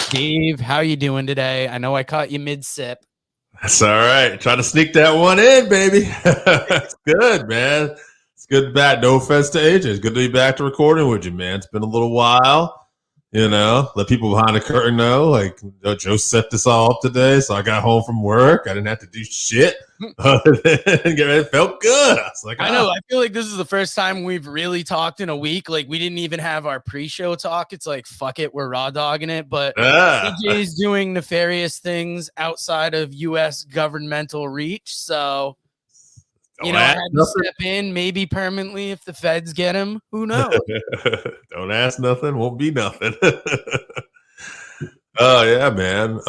Steve, how you doing today? I know I caught you mid-sip. That's all right. Trying to sneak that one in, baby. It's good, man. It's good to be back. No offense to AJ. It's good to be back to recording with you, man. It's been a little while. Let people behind the curtain know. Like, Joe set this all up today, so I got home from work. I didn't have to do shit. It felt good. I was like, I know. I feel like this is the first time we've really talked in a week. Like, we didn't even have our pre-show talk. It's like, fuck it, we're raw dogging it. But AJ's doing nefarious things outside of U.S. governmental reach. So, I had to step in, maybe permanently if the feds get him. Who knows? Don't ask nothing, won't be nothing. Oh, yeah, man.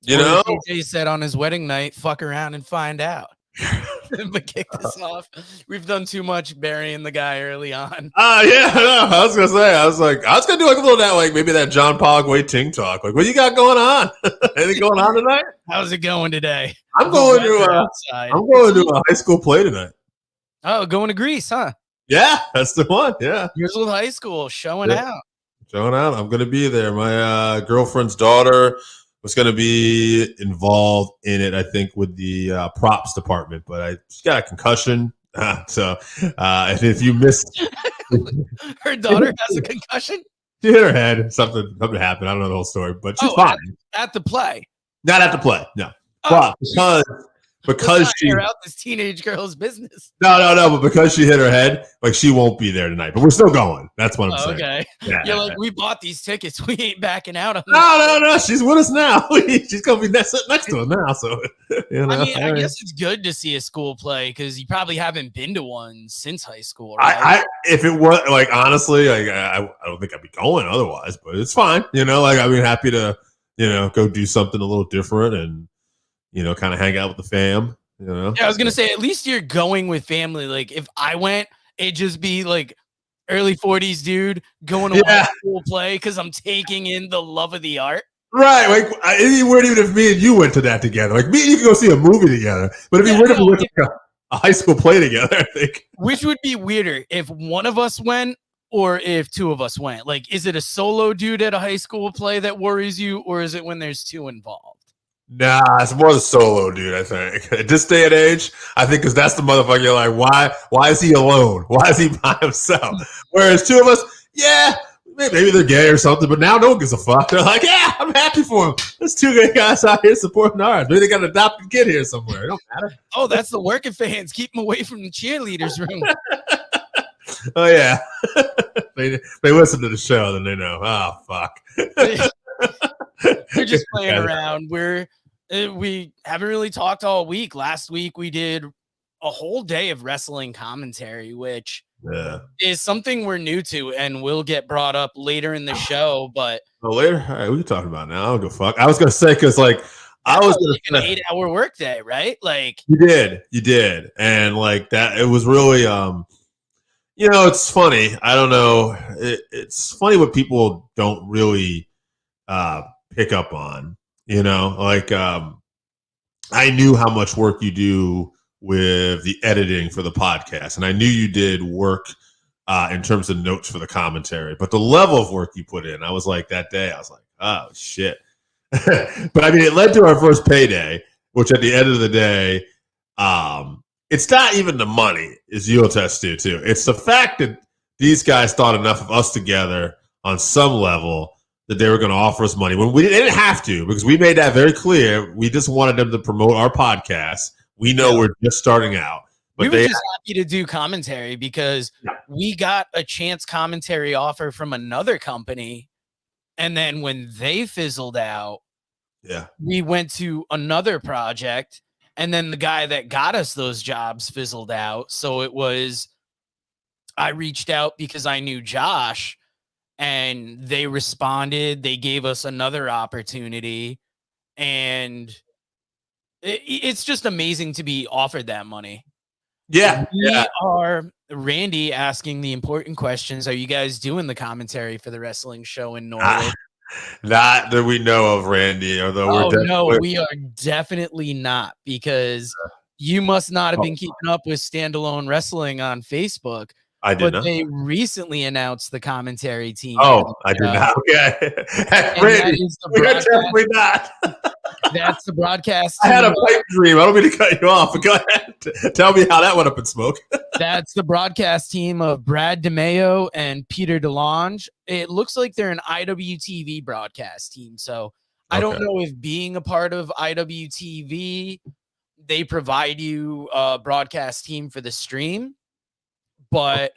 AJ said on his wedding night, fuck around and find out. But kick this off. We've done too much burying the guy early on. Yeah, no, I was gonna say, I was gonna do like a little that, like maybe that John Pog Wei Ting talk. Like, what you got going on? Anything going on tonight? How's it going today? I'm going to a high school play tonight. Oh, going to Greece, huh? Yeah, that's the one. Yeah, Here's High School showing out. I'm gonna be there. My girlfriend's daughter was going to be involved in it, I think, with the props department, but she got a concussion. So if you missed, her daughter has a concussion. She hit her head. Something happened. I don't know the whole story, but she's fine. At the play. Not at the play. No, but because she out this teenage girl's business. No, but because she hit her head, like she won't be there tonight. But we're still going. That's what I'm saying. Okay. Yeah, we bought these tickets. We ain't backing out on No. She's with us now. She's gonna be next to us now. So I guess it's good to see a school play because you probably haven't been to one since high school. Right? If it was honestly, I don't think I'd be going otherwise. But it's fine. I'd be happy to go do something a little different and. Kind of hang out with the fam, Yeah, I was going to say, at least you're going with family. Like, if I went, it'd just be like early 40s dude going to a school play because I'm taking in the love of the art. Right. Like, it'd be weird even if me and you went to that together. Like, me and you could go see a movie together. But it'd be weird if we went to a high school play together, I think. Which would be weirder, if one of us went or if two of us went? Like, is it a solo dude at a high school play that worries you, or is it when there's two involved? Nah, it's more the solo dude, I think. At this day and age, I think because that's the motherfucker you're like, why is he alone? Why is he by himself? Whereas two of us, yeah, maybe they're gay or something, but now no one gives a fuck. They're like, yeah, I'm happy for him. There's two gay guys out here supporting ours. Maybe they got an adopted kid here somewhere. It don't matter. Oh, that's the working fans. Keep them away from the cheerleaders room. Oh, yeah. They listen to the show, then they know. Oh, fuck. They're just playing around. We haven't really talked all week. Last week we did a whole day of wrestling commentary, which is something we're new to and will get brought up later in the show. But later, all right, what are you talking about now? I don't give a fuck. I was gonna say because I was an 8-hour workday, right? Like you did, and like that. It was really, it's funny. I don't know. It's funny what people don't really pick up on. I knew how much work you do with the editing for the podcast, and I knew you did work in terms of notes for the commentary, but the level of work you put in, I was like, that day, I was like, oh, shit. But I mean, it led to our first payday, which at the end of the day, it's not even the money, as you'll attest to, too. It's the fact that these guys thought enough of us together on some level that they were going to offer us money when they didn't have to, because we made that very clear. We just wanted them to promote our podcast. We know we're just starting out. But we were just happy to do commentary because we got a chance commentary offer from another company. And then when they fizzled out, we went to another project. And then the guy that got us those jobs fizzled out. So I reached out because I knew Josh. And they responded. They gave us another opportunity. And it's just amazing to be offered that money. Yeah. We are Randy asking the important questions. Are you guys doing the commentary for the wrestling show in Norway? Not that we know of, Randy. Although we are definitely not, because you must not have been keeping up with Standalone Wrestling on Facebook. I did not. They recently announced the commentary team. Oh, I did not. Okay. Randy, definitely not. That's the broadcast team. I had a pipe dream. I don't mean to cut you off, but go ahead. Tell me how that went up in smoke. That's the broadcast team of Brad DeMayo and Peter DeLonge. It looks like they're an IWTV broadcast team. So I don't know if being a part of IWTV, they provide you a broadcast team for the stream. But,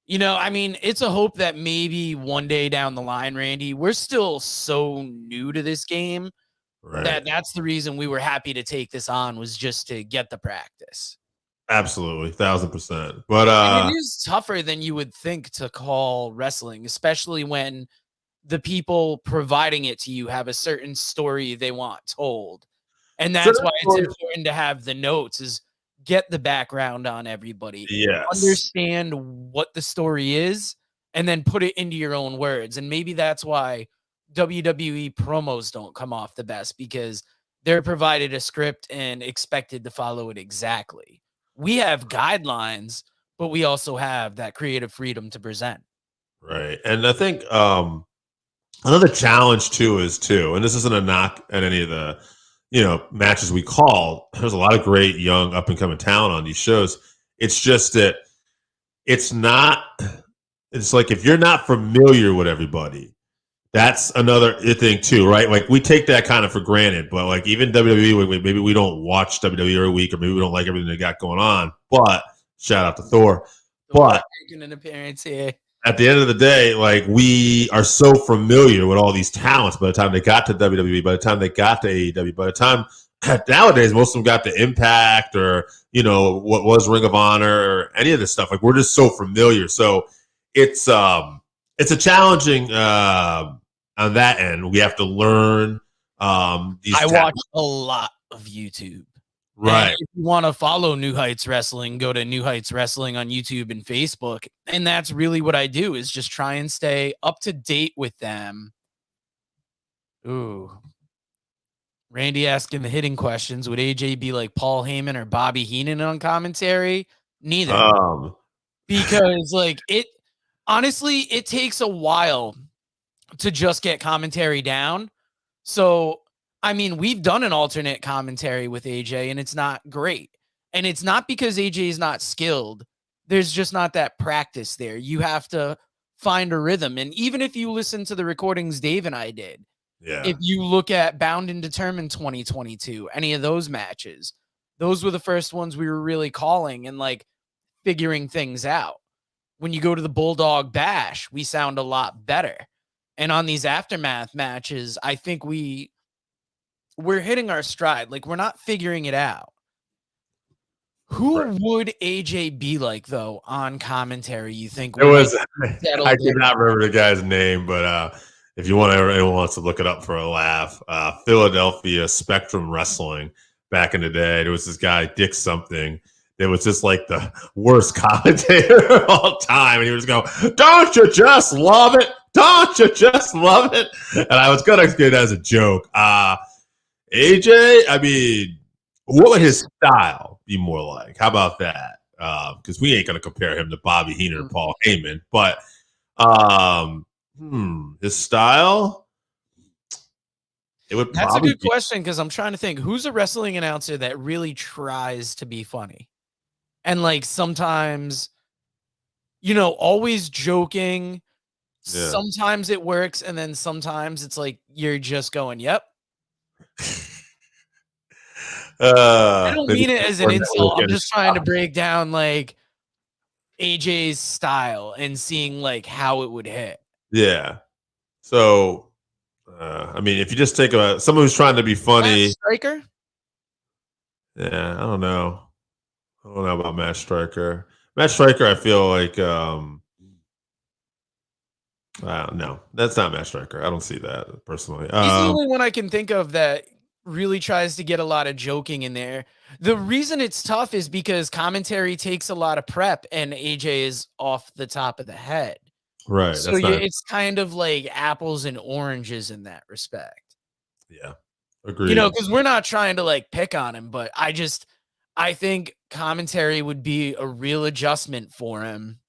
you know, I mean, it's a hope that maybe one day down the line, Randy, we're still so new to this game that's the reason we were happy to take this on, was just to get the practice. Absolutely, 1000%. But and it is tougher than you would think to call wrestling, especially when the people providing it to you have a certain story they want told. And that's why it's important to have the notes, is get the background on everybody. Yes. Understand what the story is, and then put it into your own words. And maybe that's why WWE promos don't come off the best, because they're provided a script and expected to follow it exactly. We have guidelines, but we also have that creative freedom to present. Right. And I think another challenge too, and this isn't a knock at any of the, matches we call. There's a lot of great young up and coming talent on these shows. It's just that it's like, if you're not familiar with everybody, that's another thing too, right? Like, we take that kind of for granted, but like, even WWE, maybe we don't watch WWE every week, or maybe we don't like everything they got going on, but shout out to Thor. But making an appearance here. At the end of the day, like, we are so familiar with all these talents by the time they got to WWE, by the time they got to AEW, by the time nowadays most of them got to Impact, or, what was Ring of Honor, or any of this stuff. Like, we're just so familiar. So it's a challenging on that end. We have to learn I watch a lot of YouTube. Right. And if you want to follow New Heights Wrestling, go to New Heights Wrestling on YouTube and Facebook. And that's really what I do, is just try and stay up to date with them. Ooh. Randy asking the hitting questions. Would AJ be like Paul Heyman or Bobby Heenan on commentary? Neither. Because honestly, it takes a while to just get commentary down. So, I mean, we've done an alternate commentary with AJ, and it's not great. And it's not because AJ is not skilled. There's just not that practice there. You have to find a rhythm. And even if you listen to the recordings Dave and I did, if you look at Bound and Determined 2022, any of those matches, those were the first ones we were really calling and figuring things out. When you go to the Bulldog Bash, we sound a lot better. And on these Aftermath matches, I think we're hitting our stride. We're not figuring it out. Who would AJ be like, though, on commentary, you think? It was, I did not remember the guy's name, but if anyone wants to look it up for a laugh, Philadelphia Spectrum Wrestling back in the day, there was this guy, Dick something, that was just like the worst commentator of all time. And he was going, "Don't you just love it? Don't you just love it?" And I was going to get it as a joke. AJ, I mean, what would his style be more like? How about that? Because we ain't going to compare him to Bobby Heenan or Paul Heyman. But his style? That's a good question, because I'm trying to think. Who's a wrestling announcer that really tries to be funny? And sometimes, always joking. Yeah. Sometimes it works, and then sometimes it's you're just going, "Yep." I don't mean it as an insult. I'm just trying to break down AJ's style and seeing how it would hit. Yeah. So, I mean, if you just take someone who's trying to be funny, Matt Striker. Yeah, I don't know. I don't know about Matt Striker. Matt Striker, I feel like, no, that's not Matt Striker. I don't see that personally. He's the only one I can think of that really tries to get a lot of joking in there. The reason it's tough is because commentary takes a lot of prep, and AJ is off the top of the head. Right. So it's kind of like apples and oranges in that respect. Yeah. Agreed. Because we're not trying to pick on him, but I think commentary would be a real adjustment for him.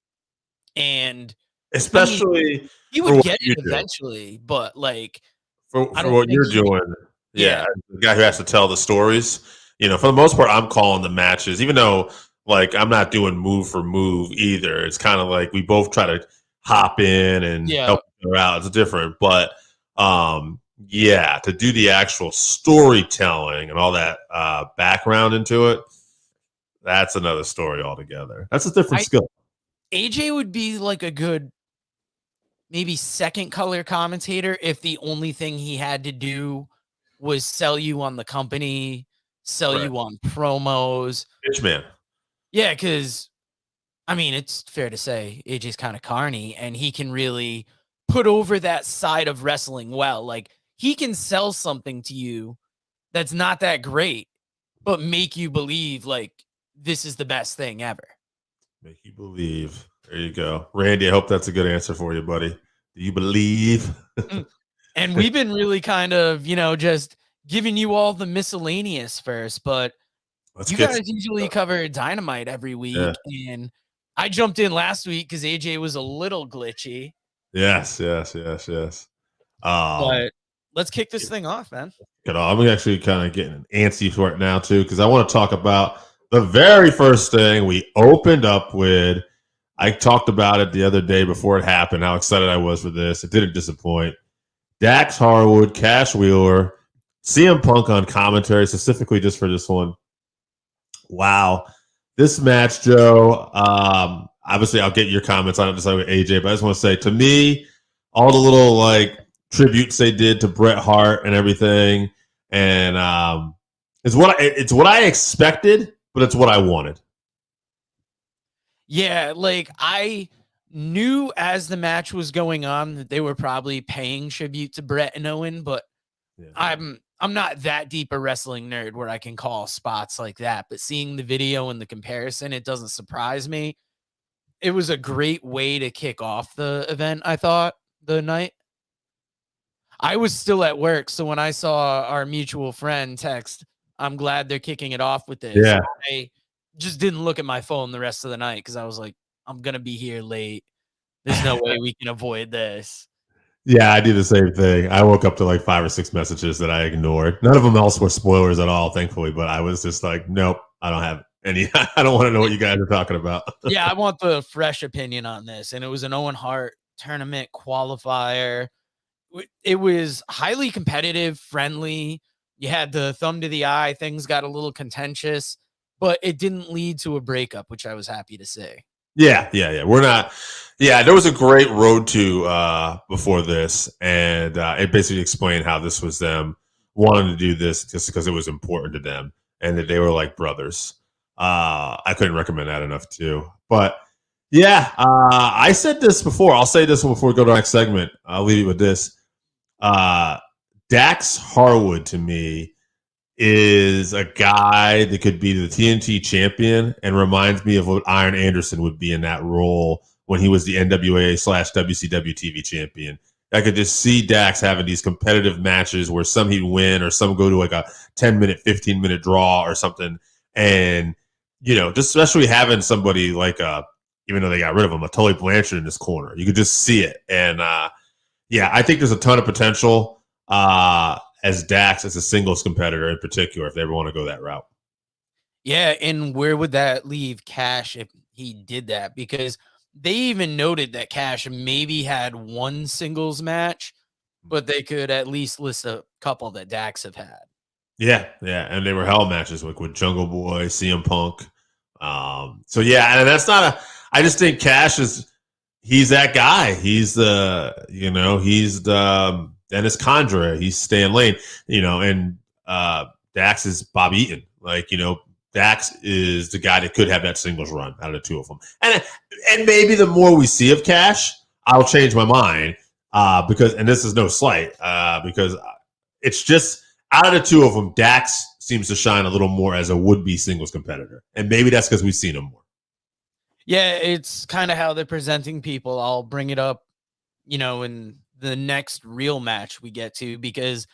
And especially he for would what get you it do. eventually, but like I For don't what think you're doing. Yeah, the guy who has to tell the stories. For the most part, I'm calling the matches, even though like I'm not doing move for move either. It's kind of like we both try to hop in and help each other out. It's different, but to do the actual storytelling and all that background into it, that's another story altogether. That's a different skill. AJ would be like a good maybe second color commentator if the only thing he had to do was sell you on the company, sell you on promos. Pitch man. Yeah, because I mean, it's fair to say AJ's kind of carny and he can really put over that side of wrestling well. Like he can sell something to you that's not that great, but make you believe like this is the best thing ever. Make you believe. There you go. Randy, I hope that's a good answer for you, buddy. Do you believe? And we've been really kind of, just giving you all the miscellaneous first, but you guys usually cover Dynamite every week. Yeah. And I jumped in last week because AJ was a little glitchy. Yes. But let's kick this thing off, man. I'm actually kind of getting antsy for it now, too, because I want to talk about the very first thing we opened up with. I talked about it the other day before it happened, how excited I was for this. It didn't disappoint. Dax Harwood, Cash Wheeler, CM Punk on commentary, specifically just for this one. Wow. This match, Joe, obviously I'll get your comments on it just like with AJ, but I just want to say, to me, all the little like tributes they did to Bret Hart and everything, and it's what I expected, but it's what I wanted. Yeah, like I knew as the match was going on that they were probably paying tribute to Bret and Owen, but I'm not that deep a wrestling nerd where I can call spots like that. But seeing the video and the comparison, it doesn't surprise me. It was a great way to kick off the event, I thought, the night. I was still at work, so when I saw our mutual friend text, I'm glad they're kicking it off with this. Yeah. I just didn't look at my phone the rest of the night because I was like, I'm going to be here late. There's no way we can avoid this. Yeah, I do the same thing. I woke up to like 5 or 6 messages that I ignored. None of them else were spoilers at all, thankfully, but I was just like, nope, I don't have any. I don't want to know what you guys are talking about. Yeah, I want the fresh opinion on this. And it was an Owen Hart tournament qualifier. It was highly competitive, friendly. You had the thumb to the eye. Things got a little contentious, but it didn't lead to a breakup, which I was happy to see. Yeah. We're not. Yeah, there was a great road to before this, and it basically explained how this was them wanting to do this just because it was important to them, and that they were like brothers. I couldn't recommend that enough too. But yeah, I said this before. I'll say this before we go to the next segment. I'll leave you with this. Dax Harwood to me is a guy that could be the TNT champion and reminds me of what Iron Anderson would be in that role when he was the NWA/WCW TV champion. I could just see Dax having these competitive matches where some he'd win or some go to like a 10-minute, 15-minute draw or something. And, just especially having somebody like, even though they got rid of him, a Tully Blanchard in this corner, you could just see it. And, I think there's a ton of potential as Dax as a singles competitor in particular, if they ever want to go that route. Yeah, and where would that leave Cash if he did that? Because they even noted that Cash maybe had one singles match, but they could at least list a couple that Dax have had. Yeah, and they were hell matches like with Jungle Boy, CM Punk. So yeah, and that's not I just think Cash he's that guy. He's he's the Dennis Condra. He's Stan Lane, and Dax is Bob Eaton. Like, Dax is the guy that could have that singles run out of the two of them. And maybe the more we see of Cash, I'll change my mind because, and this is no slight, because it's just out of the two of them, Dax seems to shine a little more as a would-be singles competitor. And maybe that's because we've seen him more. Yeah, it's kind of how they're presenting people. I'll bring it up, in the next real match we get to, because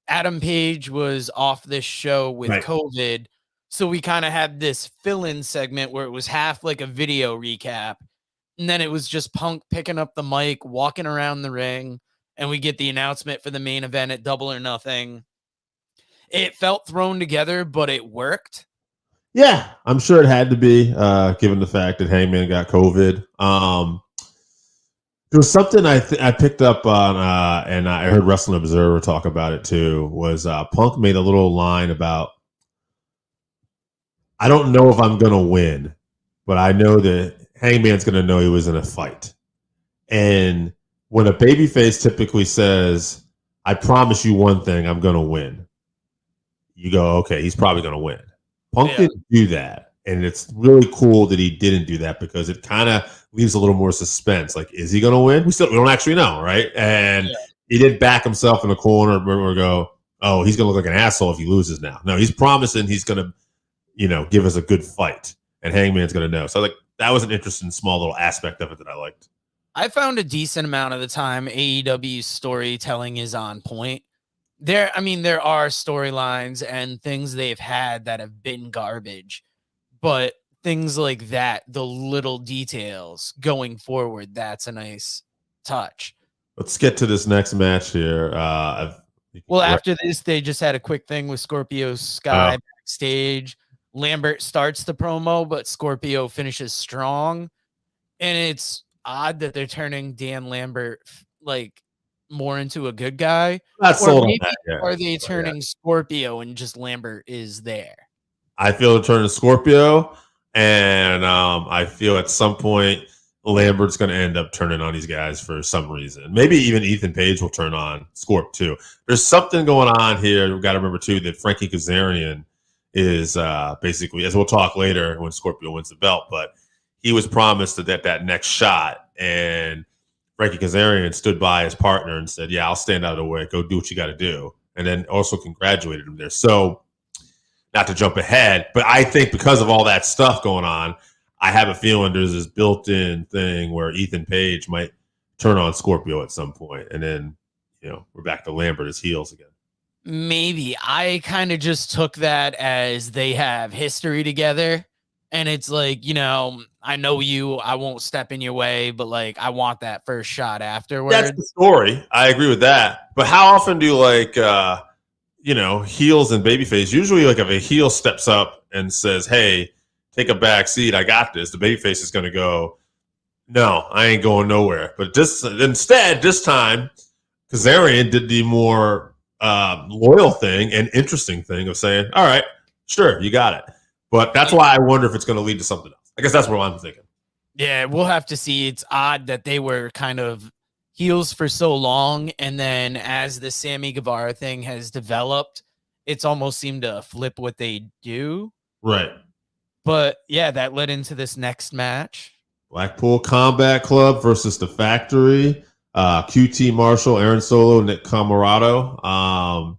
Adam Page was off this show with COVID. So we kind of had this fill-in segment where it was half like a video recap And then it was just Punk picking up the mic, walking around the ring, and we get the announcement for the main event at Double or Nothing. It felt thrown together, but it worked. Yeah, I'm sure it had to be, given the fact that Hangman got COVID. There was something I picked up on, and I heard Wrestling Observer talk about it too, was Punk made a little line about, I don't know if I'm going to win, but I know that Hangman's going to know he was in a fight. And when a babyface typically says, I promise you one thing, I'm going to win, you go, okay, he's probably going to win. Punk didn't do that. And it's really cool that he didn't do that because it kind of leaves a little more suspense. Like, is he going to win? We don't actually know, right? And he didn't back himself in the corner or go, oh, he's going to look like an asshole if he loses now. No, he's promising he's going to, give us a good fight. And Hangman's going to know. So, that was an interesting small little aspect of it that I liked. I found a decent amount of the time AEW's storytelling is on point. There are storylines and things they've had that have been garbage, but things like that, the little details going forward, that's a nice touch. Let's get to this next match here. After this, they just had a quick thing with Scorpio Sky backstage. Lambert starts the promo, but Scorpio finishes strong. And it's odd that they're turning Dan Lambert more into a good guy. Are they turning Scorpio and just Lambert is there? I feel they're turning Scorpio, and I feel at some point Lambert's going to end up turning on these guys for some reason. Maybe even Ethan Page will turn on Scorp too. There's something going on here. We've got to remember too that Frankie Kazarian is basically, as we'll talk later when Scorpio wins the belt, but he was promised that next shot, and Frankie Kazarian stood by his partner and said, yeah, I'll stand out of the way. Go do what you got to do. And then also congratulated him there. So not to jump ahead, but I think because of all that stuff going on, I have a feeling there's this built-in thing where Ethan Page might turn on Scorpio at some point. And then, we're back to Lambert as heels again. Maybe. I kind of just took that as they have history together. And it's like, I know you, I won't step in your way, but I want that first shot afterwards. That's the story. I agree with that. But how often do heels and babyface, usually if a heel steps up and says, hey, take a back seat, I got this, the babyface is going to go, no, I ain't going nowhere. But instead, this time, Kazarian did the more loyal thing and interesting thing of saying, all right, sure, you got it. But that's why I wonder if it's going to lead to something else. I guess that's what I'm thinking. Yeah, we'll have to see. It's odd that they were kind of heels for so long, and then as the Sammy Guevara thing has developed, it's almost seemed to flip what they do. Right. But yeah, that led into this next match. Blackpool Combat Club versus The Factory. QT Marshall, Aaron Solo, Nick Comoroto.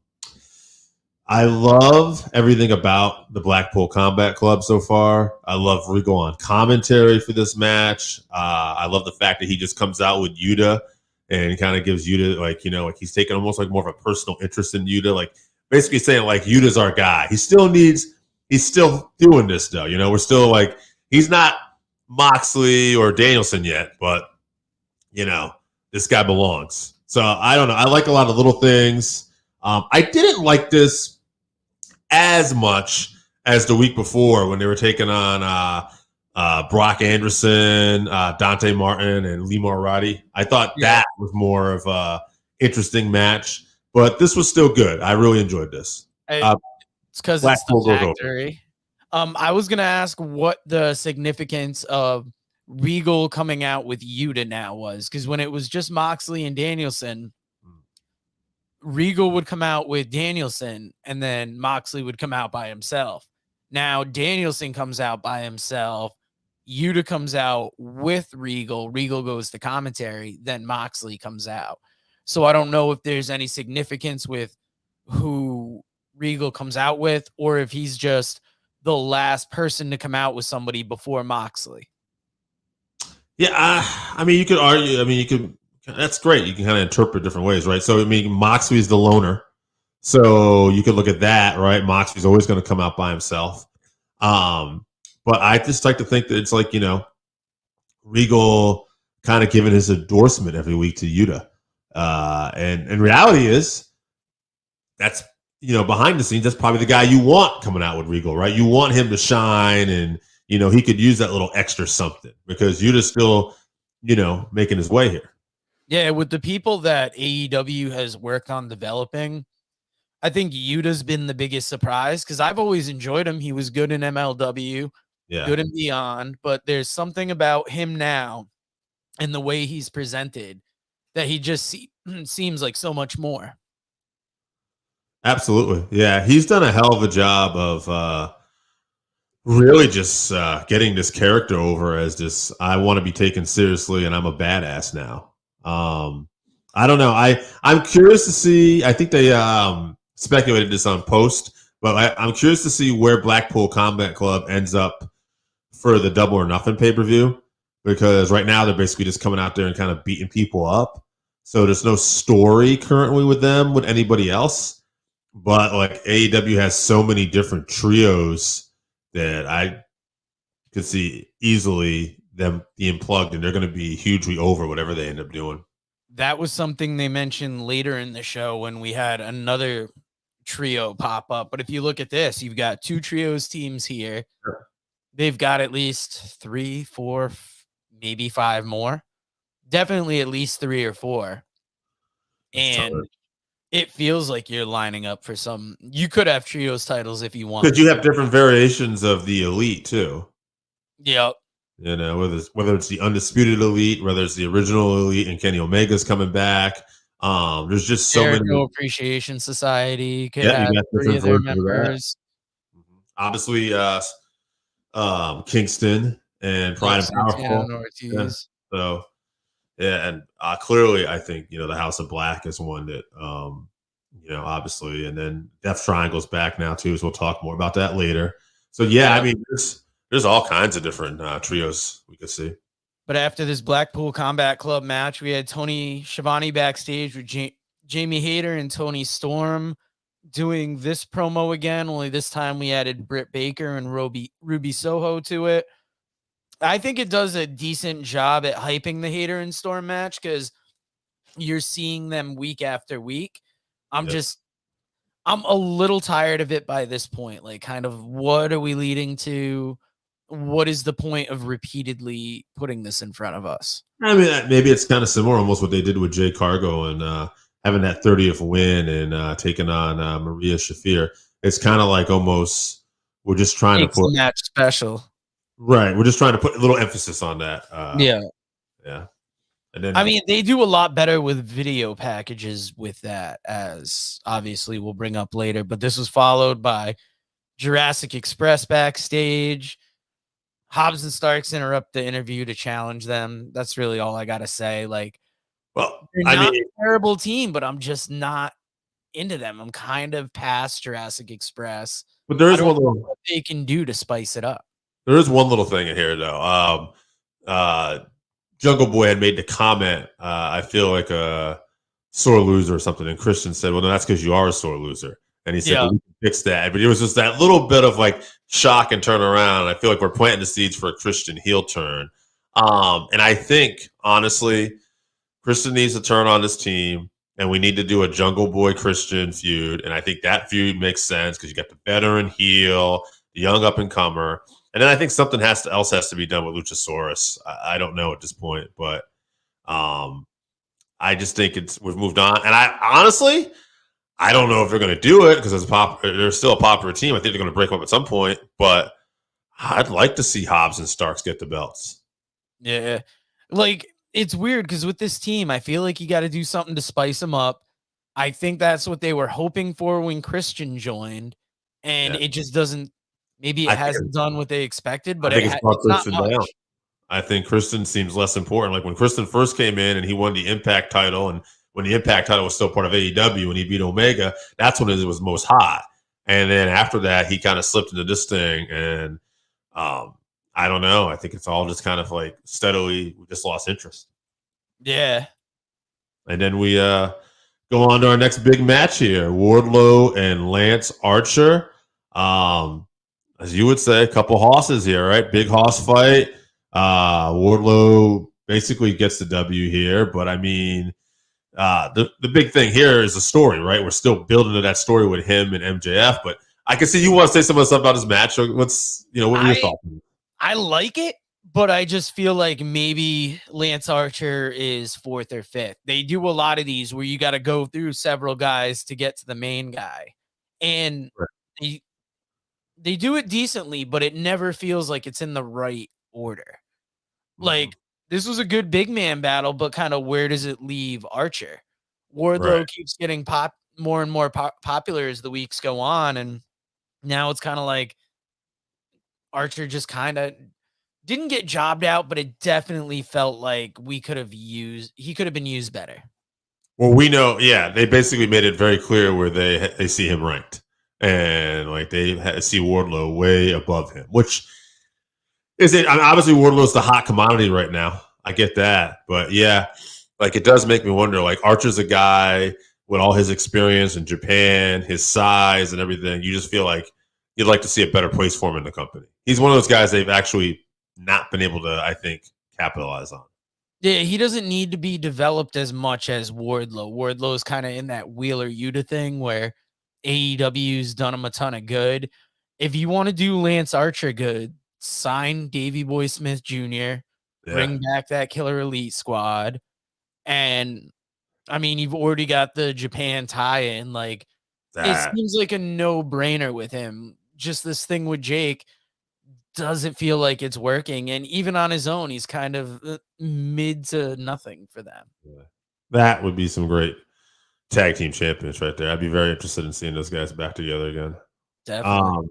I love everything about the Blackpool Combat Club so far. I love Regal on commentary for this match. I love the fact that he just comes out with Yuta and kind of gives Yuta, he's taking almost more of a personal interest in Yuta, basically saying Yuta's our guy. He's still doing this though. We're still he's not Moxley or Danielson yet, but this guy belongs. So I don't know. I like a lot of little things. I didn't like this as much as the week before when they were taking on Brock Anderson, Dante Martin, and Lee Moriarty. I thought that was more of a interesting match, but this was still good. I really enjoyed this. It's because it's The Factory. I was going to ask what the significance of Regal coming out with Yuta now was, because when it was just Moxley and Danielson, Regal would come out with Danielson and then Moxley would come out by himself. Now Danielson comes out by himself. Yuta comes out with Regal. Regal goes to commentary. Then Moxley comes out. So I don't know if there's any significance with who Regal comes out with, or if he's just the last person to come out with somebody before Moxley. Yeah, you could argue. That's great. You can kind of interpret different ways, right? So, Moxley's the loner. So you could look at that, right? Moxley's always going to come out by himself. But I just like to think that it's Regal kind of giving his endorsement every week to Yuta. And reality is that's, behind the scenes, that's probably the guy you want coming out with Regal, right? You want him to shine and, he could use that little extra something because Yuta's still, making his way here. Yeah, with the people that AEW has worked on developing, I think Yuta's been the biggest surprise because I've always enjoyed him. He was good in MLW, good and beyond, but there's something about him now and the way he's presented that he just seems like so much more. Absolutely. Yeah, he's done a hell of a job of really just getting this character over as this, I want to be taken seriously and I'm a badass now. I don't know. I'm curious to see, I think they speculated this on Post, but I'm curious to see where Blackpool Combat Club ends up for the Double or Nothing pay-per-view, because right now they're basically just coming out there and kind of beating people up. So there's no story currently with them, with anybody else. But like AEW has so many different trios that I could see easily them being plugged, and they're going to be hugely over whatever they end up doing. That was something they mentioned later in the show when we had another trio pop up. But if you look at this, you've got 2 trios teams here. Sure. They've got at least 3, 4, maybe 5 more. Definitely at least 3 or 4. And it feels like you're lining up for some. You could have trios titles if you want. Because you have different variations of the elite too. Yep. Whether it's the Undisputed Elite, whether it's the original Elite, and Kenny Omega's coming back. There's just so many. Appreciation Society could have 3 of their members. Obviously, Kingston and Pride and Powerful. Yeah. So, yeah, and clearly, I think the House of Black is one that obviously, and then Death Triangle's back now too. So we'll talk more about that later. So yeah. I mean, there's all kinds of different trios we could see. But after this Blackpool Combat Club match, we had Tony Schiavone backstage with Jamie Hayter and Tony Storm doing this promo again. Only this time we added Britt Baker and Ruby Soho to it. I think it does a decent job at hyping the Hayter and Storm match because you're seeing them week after week. I'm a little tired of it by this point. Like, kind of, what are we leading to? What is the point of repeatedly putting this in front of us? I mean, maybe it's kind of similar, almost what they did with Jay Cargo and having that 30th win and taking on Maria Shafir. It's kind of like almost we're just trying to put match special. Right. We're just trying to put a little emphasis on that. Yeah. And then, I mean, they do a lot better with video packages with that, as obviously we'll bring up later. But this was followed by Jurassic Express backstage. Hobbs and Starks interrupt the interview to challenge them. That's really all I got to say. Like, well, they're not a terrible team, but I'm just not into them. I'm kind of past Jurassic Express. But there is one little what they can do to spice it up. There is one little thing in here, though. Jungle Boy had made the comment, I feel like a sore loser or something. And Christian said, well, no, that's because you are a sore loser. And he said, well, we can fix that. But it was just that little bit of like shock and turn around. I feel like we're planting the seeds for a Christian heel turn. And I think, honestly, Christian needs to turn on this team. And we need to do a Jungle Boy Christian feud. And I think that feud makes sense because you got the veteran heel, the young up-and-comer. And then I think something else has to be done with Luchasaurus. I don't know at this point, but I just think we've moved on. And I don't know if they're going to do it because they're still a popular team. I think they're going to break up at some point, but I'd like to see Hobbs and Starks get the belts. Yeah. Like, it's weird because with this team, I feel like you got to do something to spice them up. I think that's what they were hoping for when Christian joined, and it just doesn't. Maybe it hasn't done what they expected, but it's not much. I think Christian seems less important. Like when Christian first came in and he won the Impact title, and when the Impact title was still part of AEW and he beat Omega, that's when it was most hot. And then after that, he kind of slipped into this thing. And I don't know. I think it's all just kind of like steadily, we just lost interest. Yeah. And then we go on to our next big match here, Wardlow and Lance Archer. As you would say, a couple hosses here, right? Big hoss fight. Wardlow basically gets the W here, but I mean, the big thing here is the story, right? We're still building to that story with him and MJF, but I can see you want to say some stuff about his match. What were your thoughts? I like it, but I just feel like maybe Lance Archer is 4th or 5th. They do a lot of these where you got to go through several guys to get to the main guy. And they do it decently, but it never feels like it's in the right order. Like, this was a good big man battle, but kind of where does it leave Archer? Wardlow keeps getting more and more popular as the weeks go on, and now it's kind of like Archer just kind of didn't get jobbed out, but it definitely felt like he could have been used better. Well, we know, they basically made it very clear where they see him ranked, and like they see Wardlow way above him, which is it. I mean, obviously, Wardlow's the hot commodity right now. I get that, but yeah, like it does make me wonder. Like Archer's a guy with all his experience in Japan, his size, and everything. You just feel like you'd like to see a better place for him in the company. He's one of those guys they've actually not been able to, I think, capitalize on. Yeah, he doesn't need to be developed as much as Wardlow. Wardlow's kind of in that Wheeler Yuta thing where AEW's done him a ton of good. If you want to do Lance Archer good, sign Davey Boy Smith Jr., bring back that Killer Elite squad. And I mean, you've already got the Japan tie-in. Like, it seems like a no-brainer with him. Just this thing with Jake doesn't feel like it's working. And even on his own, he's kind of mid to nothing for them. Yeah. That would be some great tag team champions right there. I'd be very interested in seeing those guys back together again. Definitely.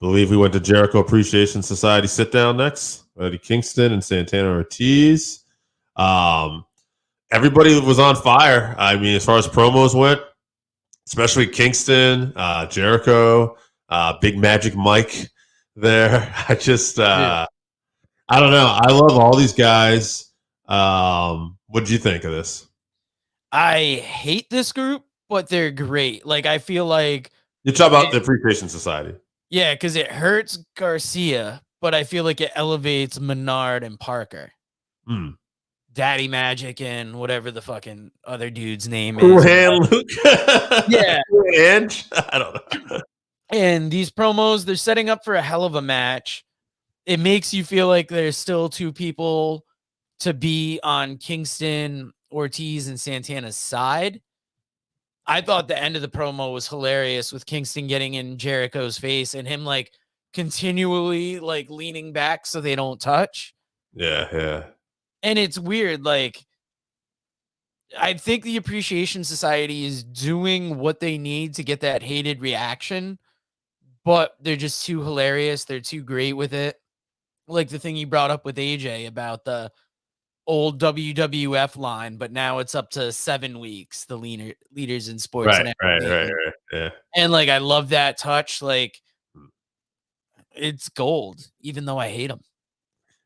Believe we went to Jericho Appreciation Society sit down next. Eddie Kingston and Santana Ortiz. Everybody was on fire. I mean, as far as promos went, especially Kingston, Jericho, Big Magic Mike there. I just, I don't know. I love all these guys. What did you think of this? I hate this group, but they're great. Like, I feel like you talk about the Appreciation Society. Yeah, because it hurts Garcia, but I feel like it elevates Menard and Parker. Daddy Magic and whatever the fucking other dude's name is. Luke. Yeah. I don't know. And these promos, they're setting up for a hell of a match. It makes you feel like there's still two people to be on Kingston, Ortiz, and Santana's side. I thought the end of the promo was hilarious with Kingston getting in Jericho's face and him like continually like leaning back so they don't touch. Yeah. And it's weird. Like, I think the Appreciation Society is doing what they need to get that hated reaction, but they're just too hilarious. They're too great with it. Like the thing you brought up with AJ about the old WWF line, but now it's up to 7 weeks, the leaders in sports. Right. Yeah. And like, I love that touch. Like, it's gold, even though I hate them.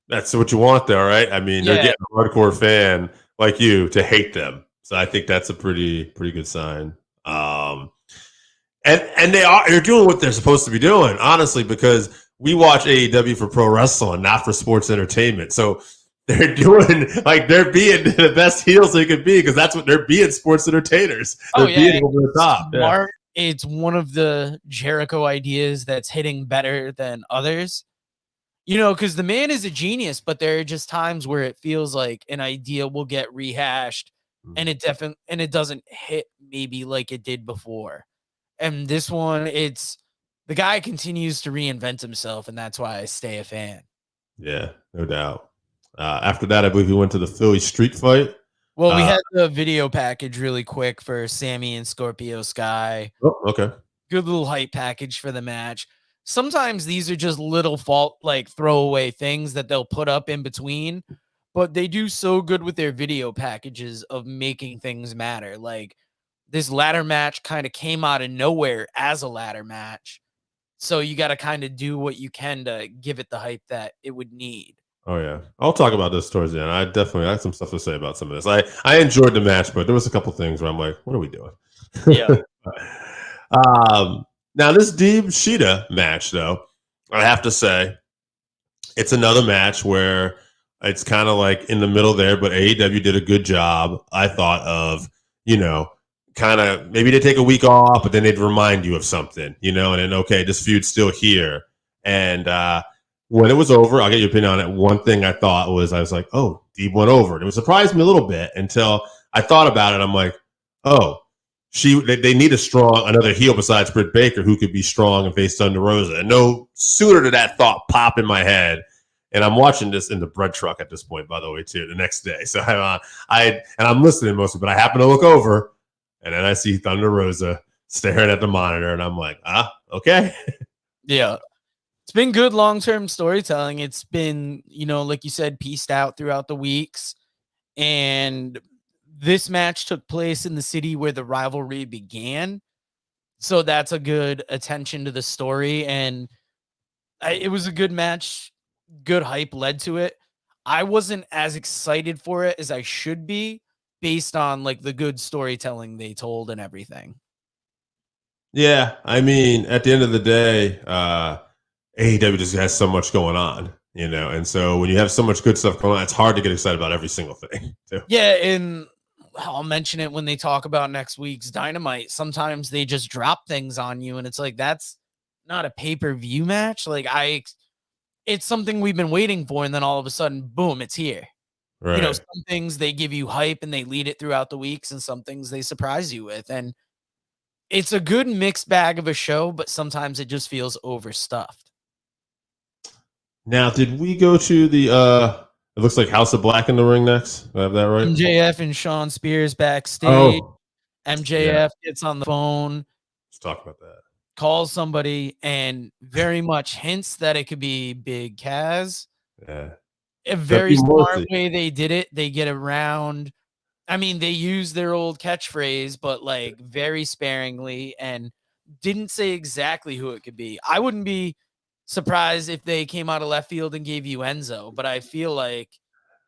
That's what you want though, right? I mean, they're getting a hardcore fan like you to hate them. So I think that's a pretty good sign. And they're doing what they're supposed to be doing, honestly, because we watch AEW for pro wrestling, not for sports entertainment. So they're doing like they're being the best heels they could be because that's what they're being, sports entertainers. They're being over the top. Smart. It's one of the Jericho ideas that's hitting better than others. You know, because the man is a genius, but there are just times where it feels like an idea will get rehashed and it doesn't hit maybe like it did before. And this one, it's the guy continues to reinvent himself, and that's why I stay a fan. Yeah, no doubt. After that, I believe we went to the Philly street fight. Well, we had the video package really quick for Sammy and Scorpio Sky. Oh, okay. Good little hype package for the match. Sometimes these are just little throwaway things that they'll put up in between, but they do so good with their video packages of making things matter. Like this ladder match kind of came out of nowhere as a ladder match. So you got to kind of do what you can to give it the hype that it would need. Oh, yeah. I'll talk about this towards the end. I definitely have some stuff to say about some of this. I enjoyed the match, but there was a couple things where I'm like, what are we doing? Yeah. Now, this Deeb Shida match, though, I have to say, it's another match where it's kind of like in the middle there, but AEW did a good job, I thought, of, kind of maybe they take a week off, but then they'd remind you of something, and then, okay, this feud's still here. And when it was over, I'll get your opinion on it. One thing I thought was, I was like, oh, Deeb went over. It surprised me a little bit until I thought about it. I'm like, oh, they need another heel besides Britt Baker who could be strong and face Thunder Rosa. And no sooner did that thought pop in my head. And I'm watching this in the bread truck at this point, by the way, too, the next day. So I'm listening mostly, but I happen to look over, and then I see Thunder Rosa staring at the monitor, and I'm like, okay. Yeah. It's been good long-term storytelling. It's been, like you said, pieced out throughout the weeks. And this match took place in the city where the rivalry began. So that's a good attention to the story. And it was a good match. Good hype led to it. I wasn't as excited for it as I should be based on like the good storytelling they told and everything. Yeah. I mean, at the end of the day, AEW just has so much going on, and so when you have so much good stuff going on, it's hard to get excited about every single thing. Too. Yeah. And I'll mention it when they talk about next week's Dynamite. Sometimes they just drop things on you and it's like, that's not a pay-per-view match. Like it's something we've been waiting for. And then all of a sudden, boom, it's here. Right. Some things they give you hype and they lead it throughout the weeks, and some things they surprise you with. And it's a good mixed bag of a show, but sometimes it just feels overstuffed. Now, did we go to the it looks like House of Black in the ring next? Do I have that right? MJF and Sean Spears backstage. Oh. MJF gets on the phone. Let's talk about that. Calls somebody and very much hints that it could be Big Kaz. Yeah. A very smart way they did it. They get around. I mean, they use their old catchphrase, but like very sparingly, and didn't say exactly who it could be. I wouldn't be surprised if they came out of left field and gave you Enzo, but I feel like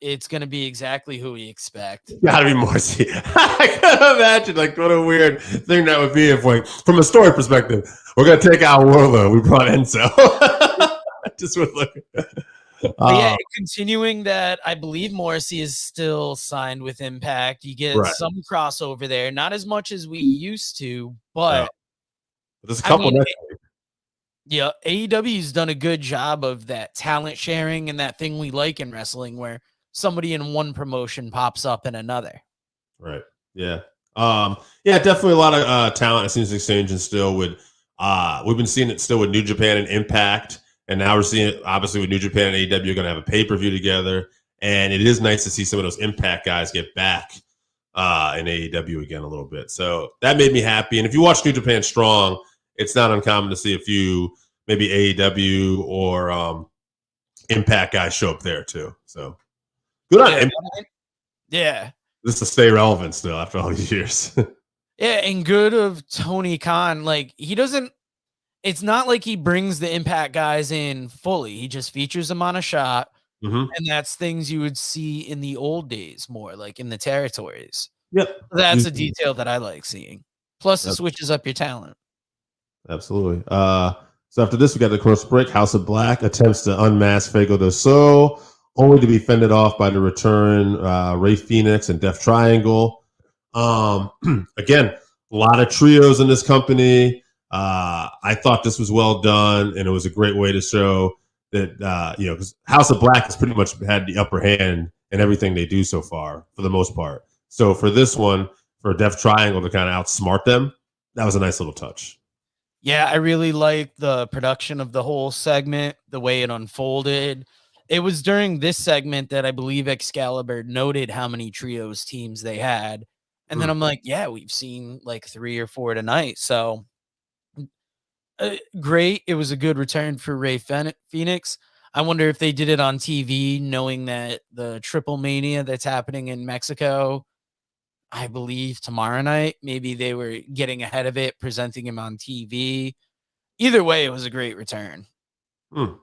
it's going to be exactly who we expect. Gotta be Morrissey. I can imagine, like, what a weird thing that would be if, like, from a story perspective, we're going to take out Warlow. We brought Enzo. Just would look. Yeah, continuing that, I believe Morrissey is still signed with Impact. You get some crossover there, not as much as we used to, but there's a couple next week. Yeah, AEW's done a good job of that talent sharing and that thing we like in wrestling where somebody in one promotion pops up in another. Right. Yeah. Yeah, definitely a lot of talent. It seems exchanging still with we've been seeing it still with New Japan and Impact. And now we're seeing it obviously with New Japan and AEW. You're going to have a pay-per-view together. And it is nice to see some of those Impact guys get back in AEW again a little bit. So that made me happy. And if you watch New Japan Strong, it's not uncommon to see a few maybe AEW or Impact guys show up there too. So good on Impact. Yeah. Just to stay relevant still after all these years. Yeah, and good of Tony Khan. Like, he doesn't, it's not like he brings the Impact guys in fully. He just features them on a shot. Mm-hmm. And that's things you would see in the old days more, like in the territories. Yep. That's a detail that I like seeing. Plus, it switches up your talent. Absolutely. So after this, we got the commercial break. House of Black attempts to unmask Fuego del Sol, only to be fended off by the return Rey Fenix and Death Triangle. Again, a lot of trios in this company. I thought this was well done, and it was a great way to show that, because House of Black has pretty much had the upper hand in everything they do so far, for the most part. So for this one, for Death Triangle to kind of outsmart them, that was a nice little touch. Yeah, I really liked the production of the whole segment, the way it unfolded. It was during this segment that I believe Excalibur noted how many trios teams they had. And then I'm like, yeah, we've seen like 3 or 4 tonight. So great. It was a good return for Rey Fenix. I wonder if they did it on TV, knowing that the Triple Mania that's happening in Mexico, I believe tomorrow night, maybe they were getting ahead of it, presenting him on TV. Either way, it was a great return. And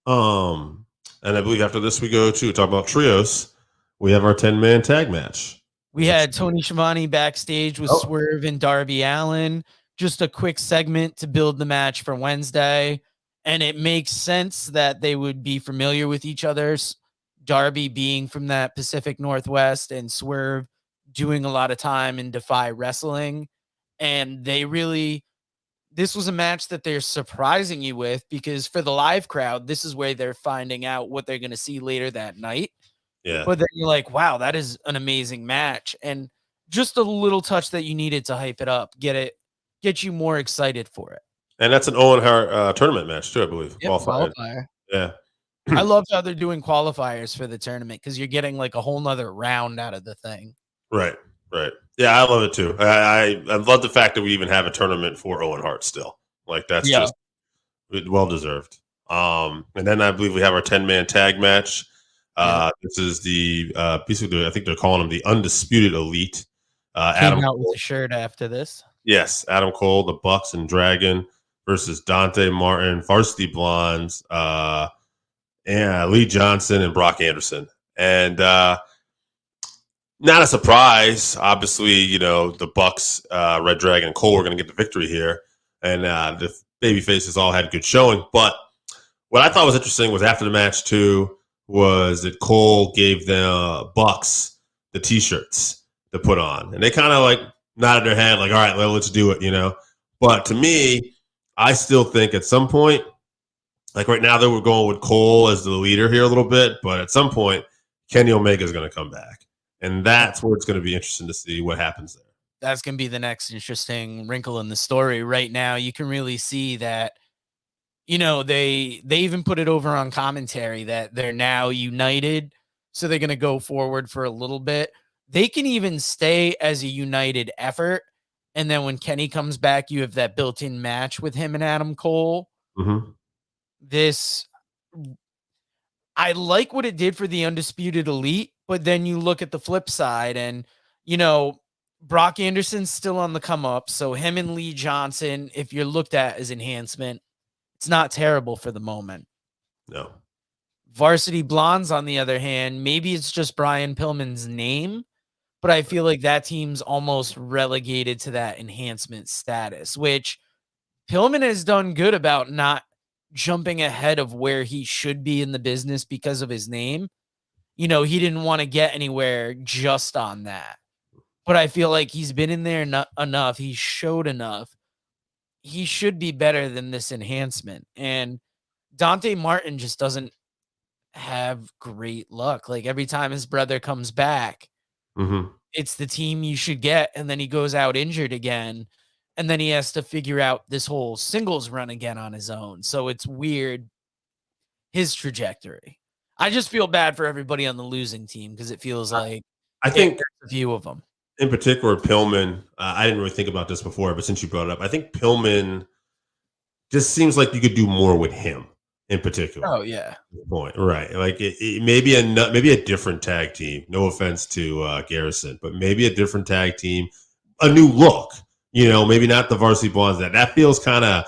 I believe after this, we go to talk about trios. We have our 10-man tag match. We had Tony Schiavone backstage with Swerve and Darby Allin. Just a quick segment to build the match for Wednesday. And it makes sense that they would be familiar with each other. Darby being from that Pacific Northwest and Swerve doing a lot of time in Defy Wrestling. And this was a match that they're surprising you with, because for the live crowd, this is where they're finding out what they're going to see later that night. Yeah. But then you're like, wow, that is an amazing match. And just a little touch that you needed to hype it up, get you more excited for it. And that's an Owen Hart tournament match too, I believe. Yep, qualifier. Yeah. I love how they're doing qualifiers for the tournament, because you're getting like a whole nother round out of the thing. Right. Yeah, I love it too. I love the fact that we even have a tournament for Owen Hart still. Like, that's just well deserved. And then I believe we have our 10-man tag match. This is the basically, I think they're calling them the Undisputed Elite. Came out with a shirt after this. Yes, Adam Cole, the Bucks and Dragon versus Dante Martin, Varsity Blondes, and Lee Johnson and Brock Anderson. And not a surprise. Obviously, the Bucks, Red Dragon, and Cole were going to get the victory here. And the baby faces all had good showing. But what I thought was interesting was after the match, too, was that Cole gave the Bucks the T-shirts to put on. And they kind of like nodded their head like, all right, well, let's do it, But to me, I still think at some point, like right now, they were going with Cole as the leader here a little bit. But at some point, Kenny Omega is going to come back. And that's where it's going to be interesting to see what happens there. That's going to be the next interesting wrinkle in the story. Right now, you can really see that, they even put it over on commentary that they're now united. So they're going to go forward for a little bit. They can even stay as a united effort. And then when Kenny comes back, you have that built-in match with him and Adam Cole. Mm-hmm. I like what it did for the Undisputed Elite, but then you look at the flip side and, Brock Anderson's still on the come up. So him and Lee Johnson, if you're looked at as enhancement, it's not terrible for the moment. No. Varsity Blondes, on the other hand, maybe it's just Brian Pillman's name, but I feel like that team's almost relegated to that enhancement status, which Pillman has done good about not jumping ahead of where he should be in the business because of his name. He didn't want to get anywhere just on that. But I feel like he's been in there enough. He showed enough. He should be better than this enhancement. And Dante Martin just doesn't have great luck. Like, every time his brother comes back, it's the team you should get. And then he goes out injured again. And then he has to figure out this whole singles run again on his own. So it's weird, his trajectory. I just feel bad for everybody on the losing team, because it feels like I think a few of them. In particular, Pillman, I didn't really think about this before, but since you brought it up, I think Pillman just seems like you could do more with him in particular. Oh, yeah. Point. Right. Like it maybe a different tag team. No offense to Garrison, but maybe a different tag team, a new look. Maybe not the Varsity Blondes. That feels kind of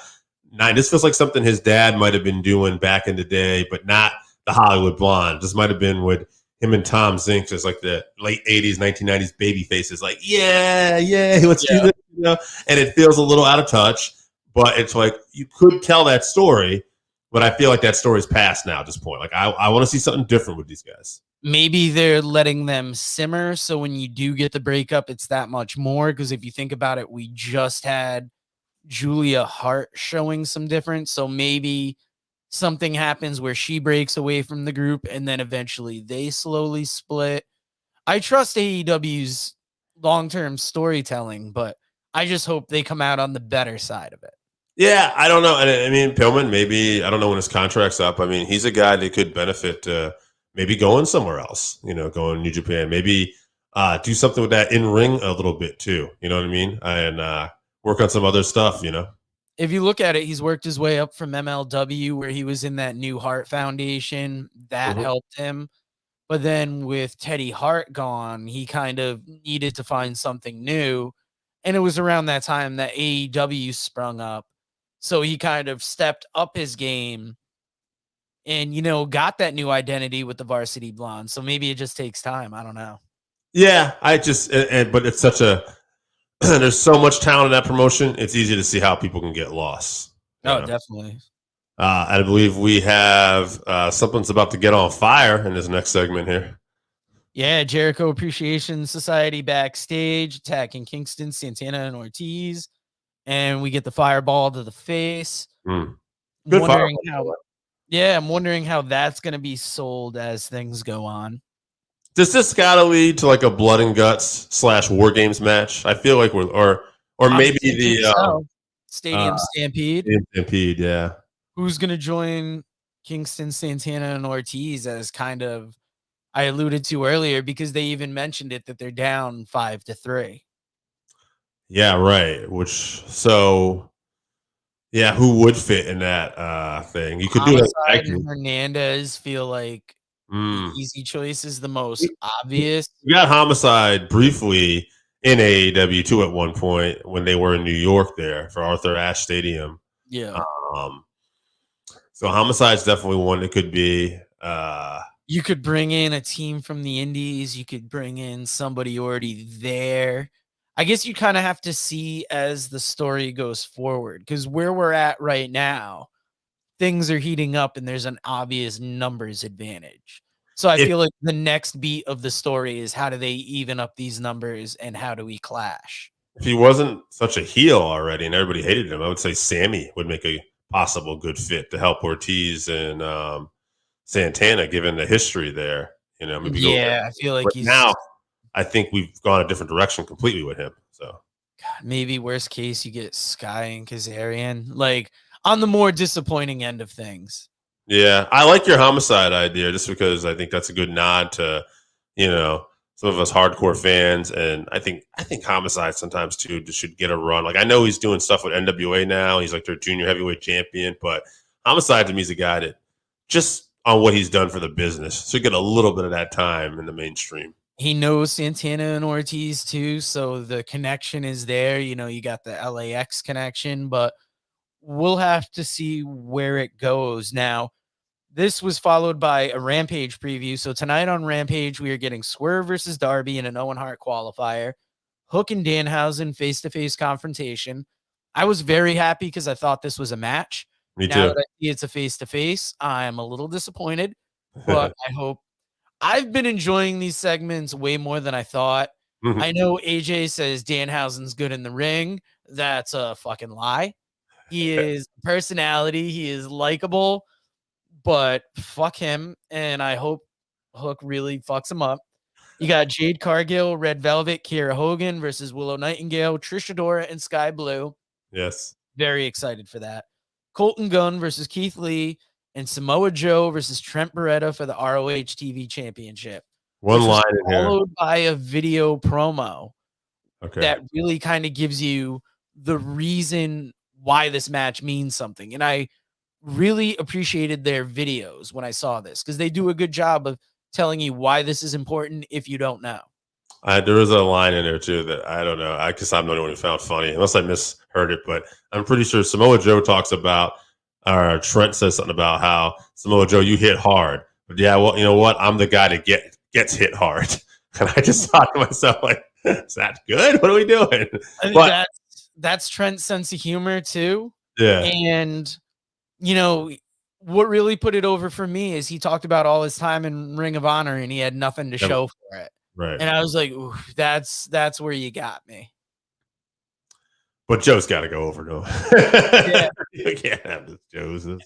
nice. This feels like something his dad might have been doing back in the day, but not the Hollywood Blonde. This might have been with him and Tom Zink, just like the late 80s, 1990s baby faces. Like, yeah, let's do this. And it feels a little out of touch, but it's like you could tell that story, but I feel like that story's past now at this point. Like, I want to see something different with these guys. Maybe they're letting them simmer, so when you do get the breakup, it's that much more. Because if you think about it, we just had Julia Hart showing some difference, so maybe something happens where she breaks away from the group, and then eventually they slowly split. I trust AEW's long-term storytelling, but I just hope they come out on the better side of it. Yeah, I don't know. I mean, Pillman, maybe, I don't know when his contract's up. I mean, he's a guy that could benefit maybe going somewhere else, going New Japan, maybe do something with that in ring a little bit too. You know what I mean? And work on some other stuff, If you look at it, he's worked his way up from MLW, where he was in that New Hart Foundation. That helped him. But then with Teddy Hart gone, he kind of needed to find something new. And it was around that time that AEW sprung up. So he kind of stepped up his game and, got that new identity with the Varsity Blondes. So maybe it just takes time. I don't know. Yeah, but it's such a, there's so much talent in that promotion. It's easy to see how people can get lost. Oh, definitely. I believe we have something's about to get on fire in this next segment here. Yeah, Jericho Appreciation Society backstage attacking Kingston, Santana, and Ortiz. And we get the fireball to the face. Good fireball. I'm wondering how that's going to be sold as things go on. Does this gotta lead to like a blood and guts / war games match? I feel like or maybe the Stadium Stampede. Stampede, yeah. Who's going to join Kingston, Santana, and Ortiz as kind of I alluded to earlier, because they even mentioned it that they're down 5-3. Yeah, right. Who would fit in that thing? You could Homicide do and Hernandez feel like the easy choice is the most obvious. We got Homicide briefly in AEW too at one point when they were in New York there for Arthur Ashe Stadium. Yeah. So Homicide's definitely one that could be. You could bring in a team from the Indies. You could bring in somebody already there. I guess you kind of have to see as the story goes forward, because where we're at right now, things are heating up and there's an obvious numbers advantage. So I feel like the next beat of the story is how do they even up these numbers and how do we clash? If he wasn't such a heel already and everybody hated him, I would say Sammy would make a possible good fit to help Ortiz and Santana, given the history there. Maybe I feel like now. I think we've gone a different direction completely with him. So God, maybe worst case you get Sky and Kazarian, like on the more disappointing end of things. Yeah, I like your Homicide idea just because I think that's a good nod to, some of us hardcore fans, and I think Homicide sometimes too should get a run. Like I know he's doing stuff with NWA now; he's like their junior heavyweight champion. But Homicide to me is a guy that just on what he's done for the business should get a little bit of that time in the mainstream. He knows Santana and Ortiz too, so the connection is there. You got the LAX connection, but we'll have to see where it goes. Now, this was followed by a Rampage preview. So tonight on Rampage, we are getting Swerve versus Darby in an Owen Hart qualifier. Hook and Danhausen face-to-face confrontation. I was very happy because I thought this was a match. Me too. Now that I see it's a face-to-face, I'm a little disappointed, but I've been enjoying these segments way more than I thought. I know AJ says Danhausen's good in the ring. That's a fucking lie. He is personality. He is likable, but fuck him. And I hope Hook really fucks him up. You got Jade Cargill, Red Velvet, Kiera Hogan versus Willow Nightingale, Trish Adora, and Sky Blue. Yes. Very excited for that. Colton Gunn versus Keith Lee, and Samoa Joe versus Trent Beretta for the ROH TV Championship. One line in here. Followed by a video promo that really kind of gives you the reason why this match means something. And I really appreciated their videos when I saw this because they do a good job of telling you why this is important if you don't know. There was a line in there too that I don't know. I guess I'm the only one who found funny, unless I misheard it. But I'm pretty sure Samoa Joe talks about, or Trent says something about how Samoa Joe, you hit hard. But yeah, well, you know what? I'm the guy that gets hit hard. And I just thought to myself, like, is that good? What are we doing? I think that's Trent's sense of humor too. Yeah. And what really put it over for me is he talked about all his time in Ring of Honor and he had nothing to show for it. Right. And I was like, ooh, that's where you got me. But Joe's got to go over, though. Yeah. You can't have this Joe's. And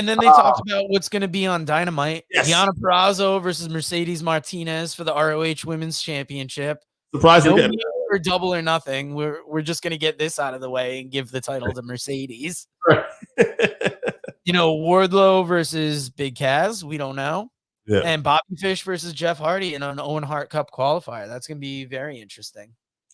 then they talked about what's going to be on Dynamite. Yes. Deonna Purrazzo versus Mercedes Martinez for the ROH Women's Championship. Surprisingly, for double or nothing. We're just going to get this out of the way and give the title to Mercedes. Right. Wardlow versus Big Cass. We don't know. Yeah. And Bobby Fish versus Jeff Hardy in an Owen Hart Cup qualifier. That's going to be very interesting.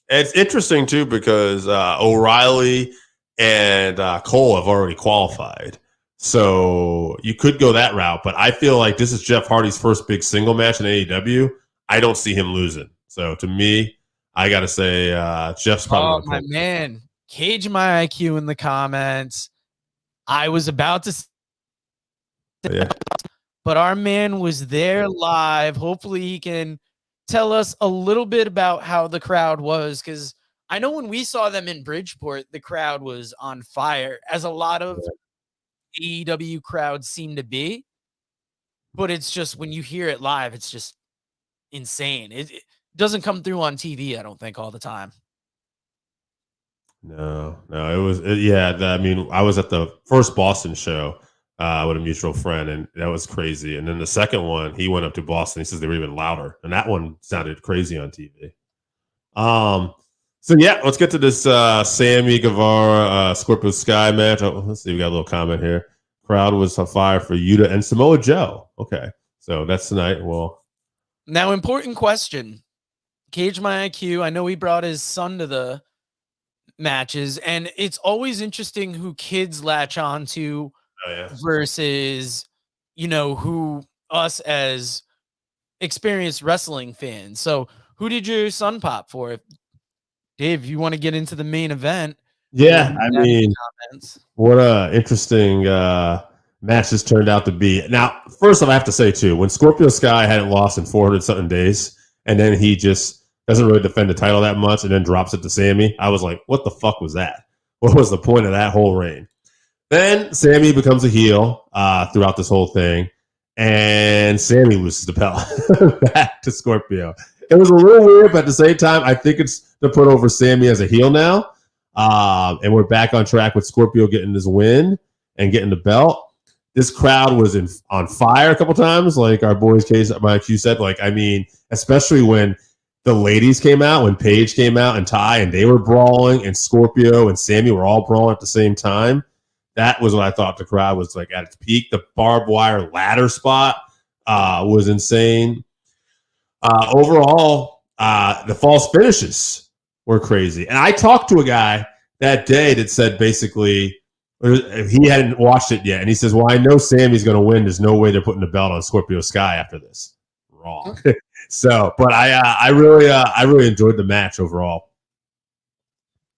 It's interesting, too, because O'Reilly and Cole have already qualified. So you could go that route. But I feel like this is Jeff Hardy's first big single match in AEW. I don't see him losing. So to me, I got to say Jeff's probably my man. Cage my IQ in the comments. I was about to but our man was there live. Hopefully he can tell us a little bit about how the crowd was, because I know when we saw them in Bridgeport, the crowd was on fire, as a lot of AEW crowds seem to be. But it's just when you hear it live, it's just insane. It doesn't come through on TV, I don't think, all the time. No, it was I mean, I was at the first Boston show with a mutual friend, and that was crazy. And then the second one, he went up to Boston. He says they were even louder, and that one sounded crazy on TV. So yeah, let's get to this Sammy Guevara Scorpio Sky match. Oh, let's see, we got a little comment here. Crowd was on fire for Yuta and Samoa Joe. Okay, so that's tonight. Well, now important question. Cage My IQ. I know he brought his son to the matches, and it's always interesting who kids latch on to versus, who us as experienced wrestling fans. So who did your son pop for? Dave, you want to get into the main event? Yeah, I mean, what a interesting match this turned out to be. Now, first I have to say too, when Scorpio Sky hadn't lost in 400 something days, and then he just doesn't really defend the title that much and then drops it to Sammy, I was like, what the fuck was that? What was the point of that whole reign? Then Sammy becomes a heel throughout this whole thing, and Sammy loses the belt back to Scorpio. It was a little weird, but at the same time, I think it's to put over Sammy as a heel now. And we're back on track with Scorpio getting this win and getting the belt. This crowd was on fire a couple times, like our boys Case Mike Q said. Like, I mean, especially when the ladies came out, when Paige came out and Ty, and they were brawling, and Scorpio and Sammy were all brawling at the same time. That was what I thought the crowd was like at its peak. The barbed wire ladder spot was insane. Overall, the false finishes were crazy. And I talked to a guy that day that said basically he hadn't watched it yet. And he says, well, I know Sammy's going to win. There's no way they're putting the belt on Scorpio Sky after this. Wrong. So, but I really enjoyed the match overall.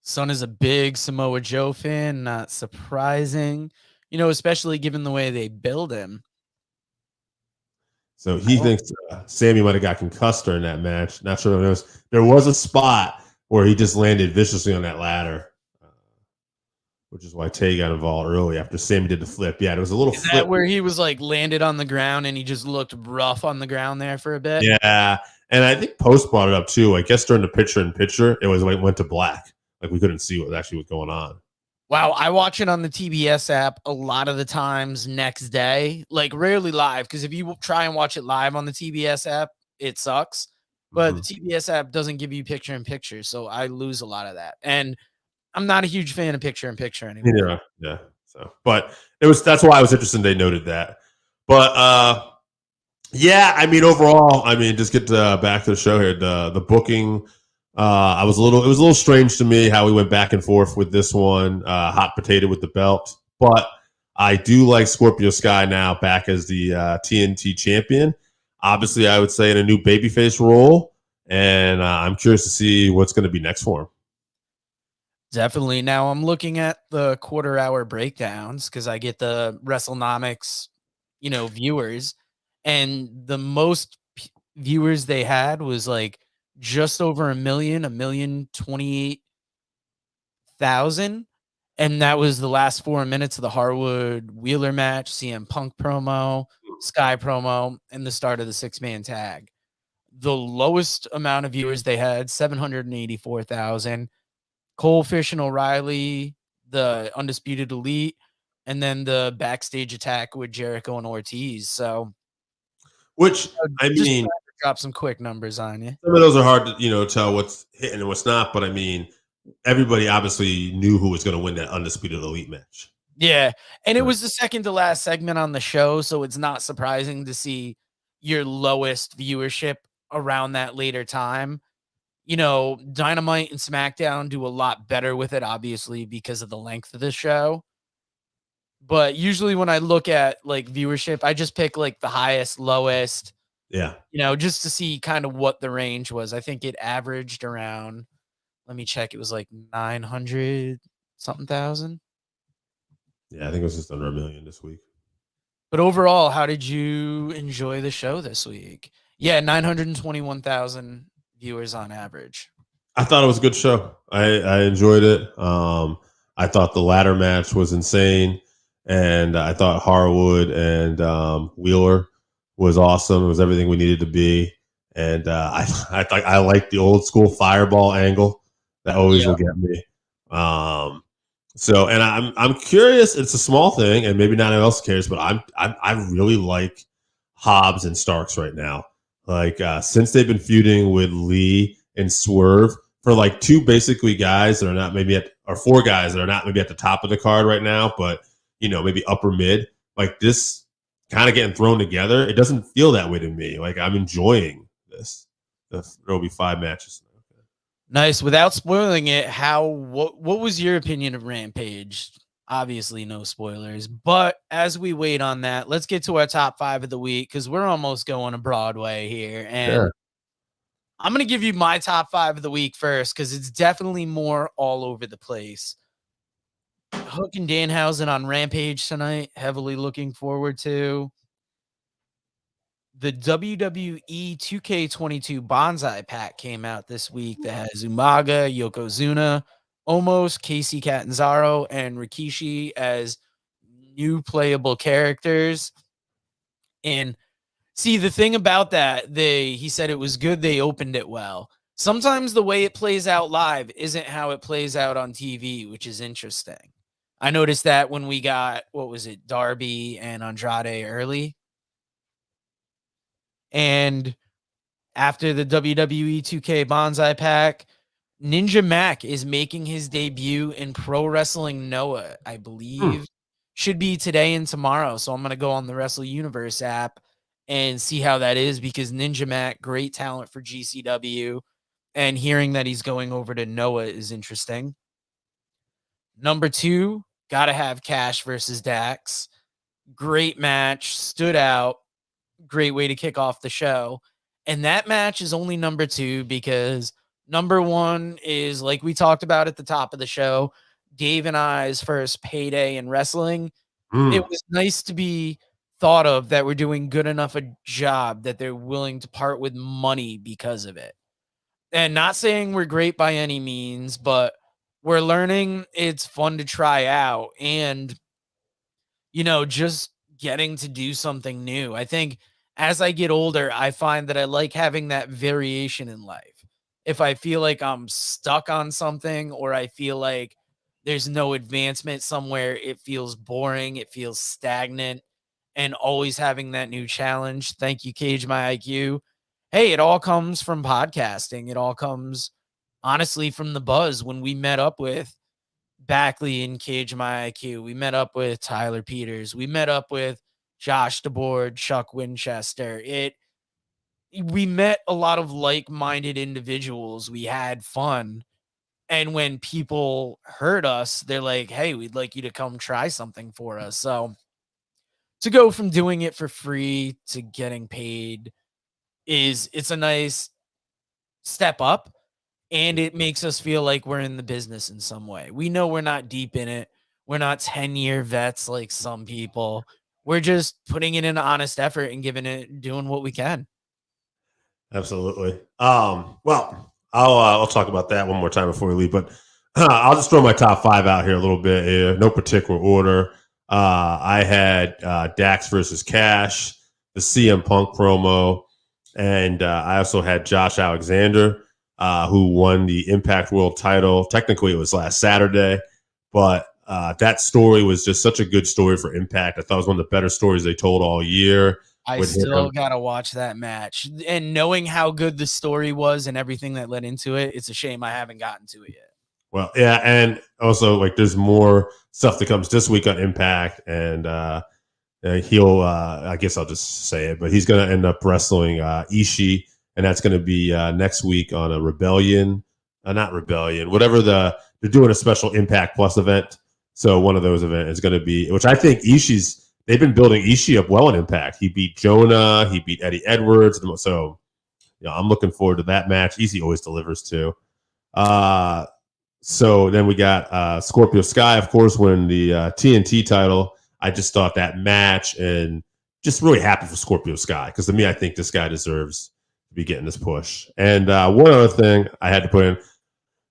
Son is a big Samoa Joe fan, not surprising, especially given the way they build him. So he thinks Sammy might have got concussed during that match. Not sure what it was. There was a spot where he just landed viciously on that ladder, which is why Tay got involved early after Sammy did the flip. Yeah, it was a little flip. That where he was like landed on the ground and he just looked rough on the ground there for a bit? Yeah, and I think Post brought it up too. I guess during the picture-in-picture, it went to black. Like we couldn't see what actually was going on. Wow, I watch it on the TBS app a lot of the times next day, like rarely live, because if you try and watch it live on the TBS app, it sucks. But the TBS app doesn't give you picture-in-picture, so I lose a lot of that. And I'm not a huge fan of picture-in-picture anymore. Yeah. So, but that's why I was interested. They noted that. But yeah, I mean, overall, just get back to the show here. The booking. It was a little strange to me how we went back and forth with this one, hot potato with the belt. But I do like Scorpio Sky now back as the TNT champion. Obviously, I would say in a new babyface role, and I'm curious to see what's going to be next for him. Definitely. Now I'm looking at the quarter-hour breakdowns because I get the WrestleNomics, viewers, and the most viewers they had was like just over 1,028,000. And that was the last 4 minutes of the Harwood Wheeler match, CM Punk promo, Sky promo, and the start of the 6-man tag. The lowest amount of viewers they had, 784,000. Cole, Fish, and O'Reilly, the Undisputed Elite, and then the backstage attack with Jericho and Ortiz. So, which drop some quick numbers on you. Some of those are hard to tell what's hitting and what's not, but everybody obviously knew who was going to win that Undisputed Elite match. Yeah, and it was the second to last segment on the show, so it's not surprising to see your lowest viewership around that later time. Dynamite and SmackDown do a lot better with it, obviously, because of the length of the show. But usually when I look at like viewership, I just pick like the highest, lowest. Yeah. Just to see kind of what the range was. I think it averaged around, let me check. It was like 900 something thousand. Yeah, I think it was just under 1 million this week. But overall, how did you enjoy the show this week? Yeah, 921,000 viewers on average. I thought it was a good show. I enjoyed it. I thought the ladder match was insane. And I thought Harwood and Wheeler was awesome. It was everything we needed to be. And I like the old school fireball angle. That always will get me. So, and I'm curious. It's a small thing, and maybe not anyone else cares, but I really like Hobbs and Starks right now. Like since they've been feuding with Lee and Swerve, for like two basically guys that are not maybe or four guys that are not maybe at the top of the card right now, but maybe upper mid, like this kind of getting thrown together. It doesn't feel that way to me. Like I'm enjoying this. There'll be 5 matches. Nice. Without spoiling it, what was your opinion of Rampage? Obviously, no spoilers. But as we wait on that, let's get to our top 5 of the week because we're almost going to Broadway here. And I'm going to give you my top 5 of the week first because it's definitely more all over the place. Hook and Danhausen on Rampage tonight. Heavily looking forward to. The WWE 2K22 Bonsai Pack came out this week that has Umaga, Yokozuna, Omos, Casey Catanzaro, and Rikishi as new playable characters. And see, the thing about that, he said it was good. They opened it well. Sometimes the way it plays out live isn't how it plays out on TV, which is interesting. I noticed that when we got, Darby and Andrade early. And after the WWE 2K Bonsai Pack, Ninja Mac is making his debut in Pro Wrestling Noah, I believe. Should be today and tomorrow. So I'm going to go on the Wrestle Universe app and see how that is because Ninja Mac, great talent for GCW. And hearing that he's going over to Noah is interesting. Number 2, got to have Cash versus Dax. Great match, stood out. Great way to kick off the show. And that match is only number 2 because number 1 is, like we talked about at the top of the show, Dave and I's first payday in wrestling. It was nice to be thought of that we're doing good enough a job that they're willing to part with money because of it. And not saying we're great by any means, but we're learning. It's fun to try out and, just getting to do something new. I think as I get older, I find that I like having that variation in life. If I feel like I'm stuck on something or I feel like there's no advancement somewhere, it feels boring, it feels stagnant, and always having that new challenge. Thank you, Cage My IQ. Hey, it all comes from podcasting. It all comes, honestly, from the buzz when we met up with Backley and Cage My IQ. We met up with Tyler Peters. We met up with Josh DeBoard, Chuck Winchester. We met a lot of like-minded individuals. We had fun. And when people heard us, they're like, hey, we'd like you to come try something for us. So to go from doing it for free to getting paid it's a nice step up. And it makes us feel like we're in the business in some way. We know we're not deep in it. We're not 10-year vets like some people. We're just putting in an honest effort and doing what we can. Absolutely. Well, I'll talk about that one more time before we leave, but I'll just throw my top 5 out here a little bit here. No particular order. I had Dax versus Cash, the CM Punk promo, and I also had Josh Alexander, who won the Impact World title. Technically, it was last Saturday, but that story was just such a good story for Impact. I thought it was one of the better stories they told all year. I still got to watch that match. And knowing how good the story was and everything that led into it, it's a shame I haven't gotten to it yet. Well, yeah, and also, like, there's more stuff that comes this week on Impact, and he'll, I guess I'll just say it, but he's going to end up wrestling Ishii, and that's going to be next week on a Rebellion, not Rebellion, whatever they're doing a special Impact Plus event. So one of those events is going to be, which I think they've been building Ishii up well in Impact. He beat Jonah, he beat Eddie Edwards. So, I'm looking forward to that match. Ishii always delivers too. So then we got Scorpio Sky, of course, winning the TNT title. I just thought that match and just really happy for Scorpio Sky because to me, I think this guy deserves to be getting this push. And one other thing I had to put in,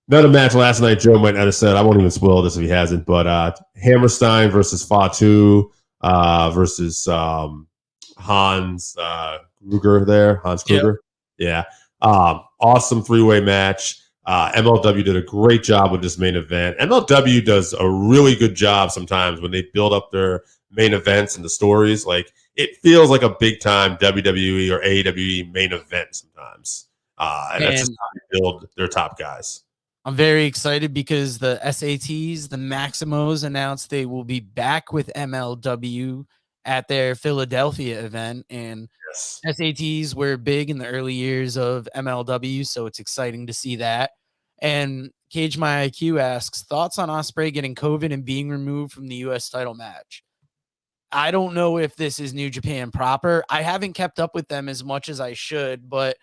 Another match last night, Joe might not have said. I won't even spoil this if he hasn't. But Hammerstein versus Fatu versus Hans Kruger there. Hans Kruger. Yep. Yeah. Awesome three-way match. MLW did a great job with this main event. MLW does a really good job sometimes when they build up their main events and the stories. Like, it feels like a big-time WWE or AEW main event sometimes. And that's just how they build their top guys. I'm very excited because the SATs, the Maximos, announced they will be back with MLW at their Philadelphia event. And SATs were big in the early years of MLW, so it's exciting to see that. And Cage My IQ asks, thoughts on Ospreay getting COVID and being removed from the U.S. title match? I don't know if this is New Japan proper. I haven't kept up with them as much as I should, but,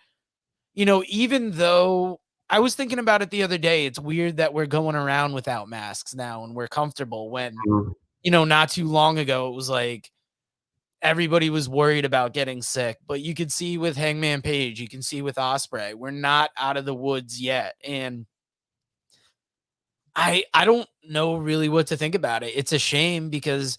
you know, even though I was thinking about it the other day, it's weird that we're going around without masks now and we're comfortable when, you know, not too long ago, it was like everybody was worried about getting sick. But you could see with Hangman Page, you can see with Ospreay, we're not out of the woods yet. And I don't know really what to think about it. It's a shame because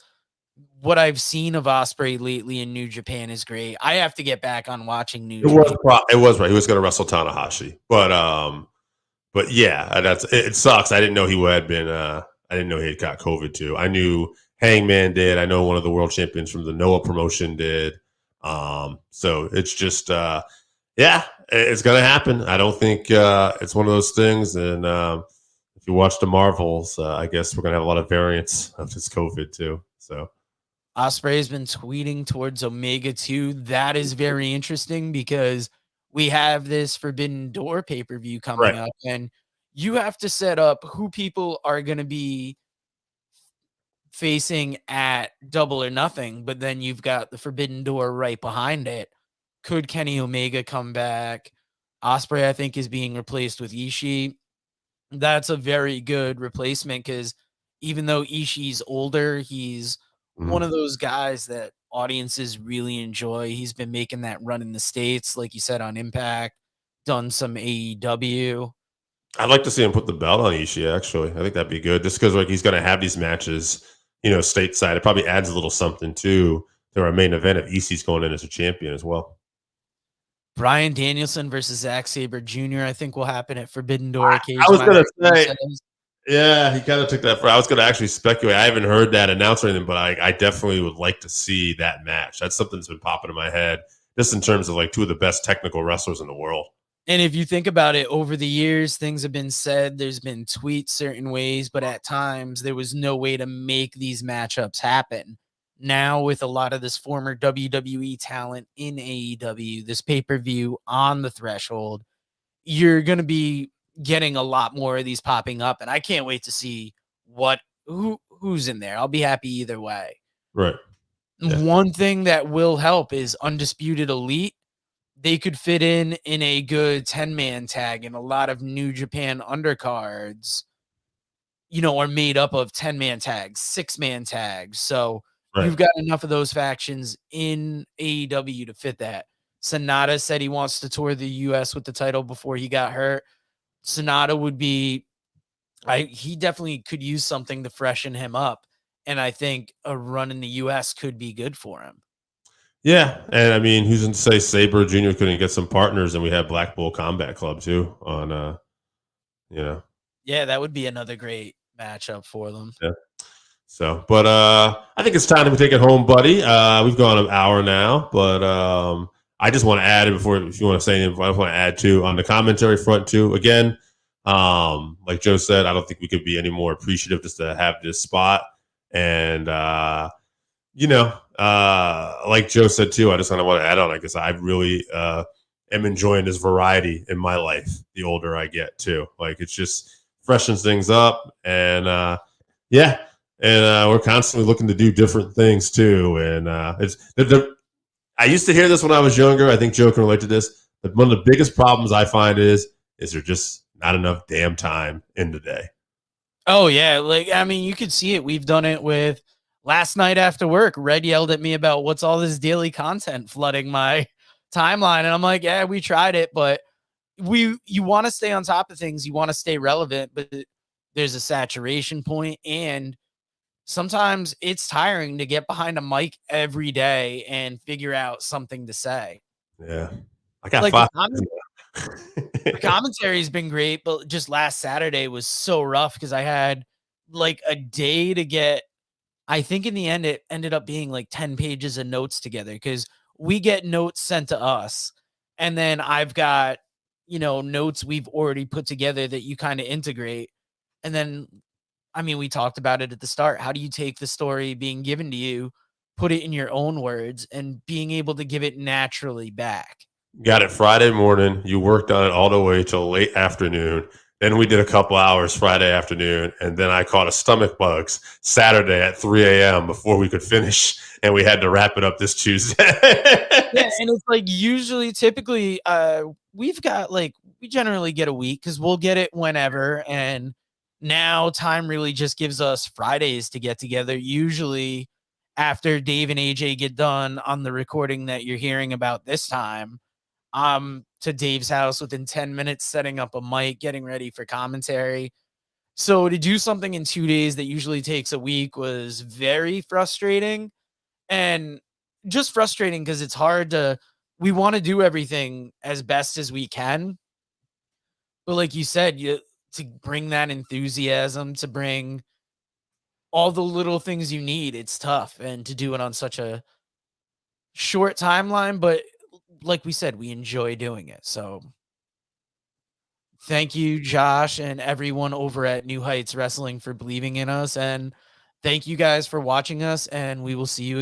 what I've seen of Ospreay lately in New Japan is great. I have to get back on watching New Japan. It was right. He was going to wrestle Tanahashi, but yeah, it sucks. I didn't know he had been. I didn't know he had got COVID too. I knew Hangman did. I know one of the world champions from the Noah promotion did. So it's just, yeah, it's going to happen. I don't think it's one of those things. And if you watch the Marvels, I guess we're going to have a lot of variants of this COVID too. So Ospreay has been tweeting towards Omega 2. That is very interesting because we have this Forbidden Door pay-per-view coming up, and you have to set up who people are going to be facing at Double or Nothing, but then you've got the Forbidden Door right behind it. Could Kenny Omega come back? Ospreay, I think, is being replaced with Ishii. That's a very good replacement because even though Ishii's older, he's one of those guys that audiences really enjoy. He's been making that run in the States, like you said, on Impact, done some AEW. I'd like to see him put the belt on Ishii, actually. I think that'd be good. Just because like he's going to have these matches, you know, stateside. It probably adds a little something to our main event if Ishii's going in as a champion as well. Bryan Danielson versus Zack Sabre Jr. I think will happen at Forbidden Door. I was going to say, yeah, he kind of took that. I was going to actually speculate. I haven't heard that announced or anything, but I definitely would like to see that match. That's something that's been popping in my head, just in terms of like two of the best technical wrestlers in the world. And if you think about it, over the years, things have been said. There's been tweets certain ways, but at times there was no way to make these matchups happen. Now, with a lot of this former WWE talent in AEW, this pay-per-view on the threshold, you're going to be getting a lot more of these popping up. And I can't wait to see who's in there. I'll be happy either way. Right. Yeah. One thing that will help is Undisputed Elite. They could fit in a good 10-man tag, and a lot of New Japan undercards, you know, are made up of 10-man tags, 6-man tags. So you've got enough of those factions in AEW to fit that. Sonata said he wants to tour the U.S. with the title before he got hurt. Sonata would be, he definitely could use something to freshen him up. And I think a run in the U.S. could be good for him. Yeah, and I mean, who's to say Sabre Jr. couldn't get some partners, and we have Black Bull Combat Club too on, you know. Yeah, that would be another great matchup for them. Yeah. So, but I think it's time to take it home, buddy. We've gone an hour now, but I just want to add before, if you want to say anything, I want to add too on the commentary front too. Again, like Joe said, I don't think we could be any more appreciative just to have this spot, and you know, like Joe said too, I just kind of want to add on. I guess I really am enjoying this variety in my life. The older I get too, like it's just freshens things up, and yeah, and we're constantly looking to do different things too. And it's I used to hear this when I was younger. I think Joe can relate to this. But one of the biggest problems I find is there just not enough damn time in the day. Oh yeah, like I mean, you could see it. We've done it with. Last night after work, Red yelled at me about what's all this daily content flooding my timeline. And I'm like, yeah, we tried it, but you want to stay on top of things, you want to stay relevant, but there's a saturation point, and sometimes it's tiring to get behind a mic every day and figure out something to say. Yeah. I got Like 5. the commentary's been great, but just last Saturday was so rough because I had like a day to get, I think in the end it ended up being like 10 pages of notes together because we get notes sent to us. And then I've got, notes we've already put together that you kind of integrate. And then, I mean, we talked about it at the start. How do you take the story being given to you, put it in your own words, and being able to give it naturally back? Got it Friday morning. You worked on it all the way till late afternoon. Then we did a couple hours Friday afternoon, and then I caught a stomach bugs Saturday at 3 a.m. before we could finish, and we had to wrap it up this Tuesday. Yeah, and it's like typically, we've got we generally get a week because we'll get it whenever, and now time really just gives us Fridays to get together. Usually, after Dave and AJ get done on the recording that you're hearing about this time, to Dave's house within 10 minutes, setting up a mic, getting ready for commentary. So to do something in 2 days that usually takes a week was very frustrating, and just frustrating because it's hard we want to do everything as best as we can. But like you said, to bring that enthusiasm, to bring all the little things you need, it's tough. And to do it on such a short timeline, but like we said, we enjoy doing it. So thank you, Josh, and everyone over at New Heights Wrestling for believing in us. And thank you guys for watching us. And we will see you again.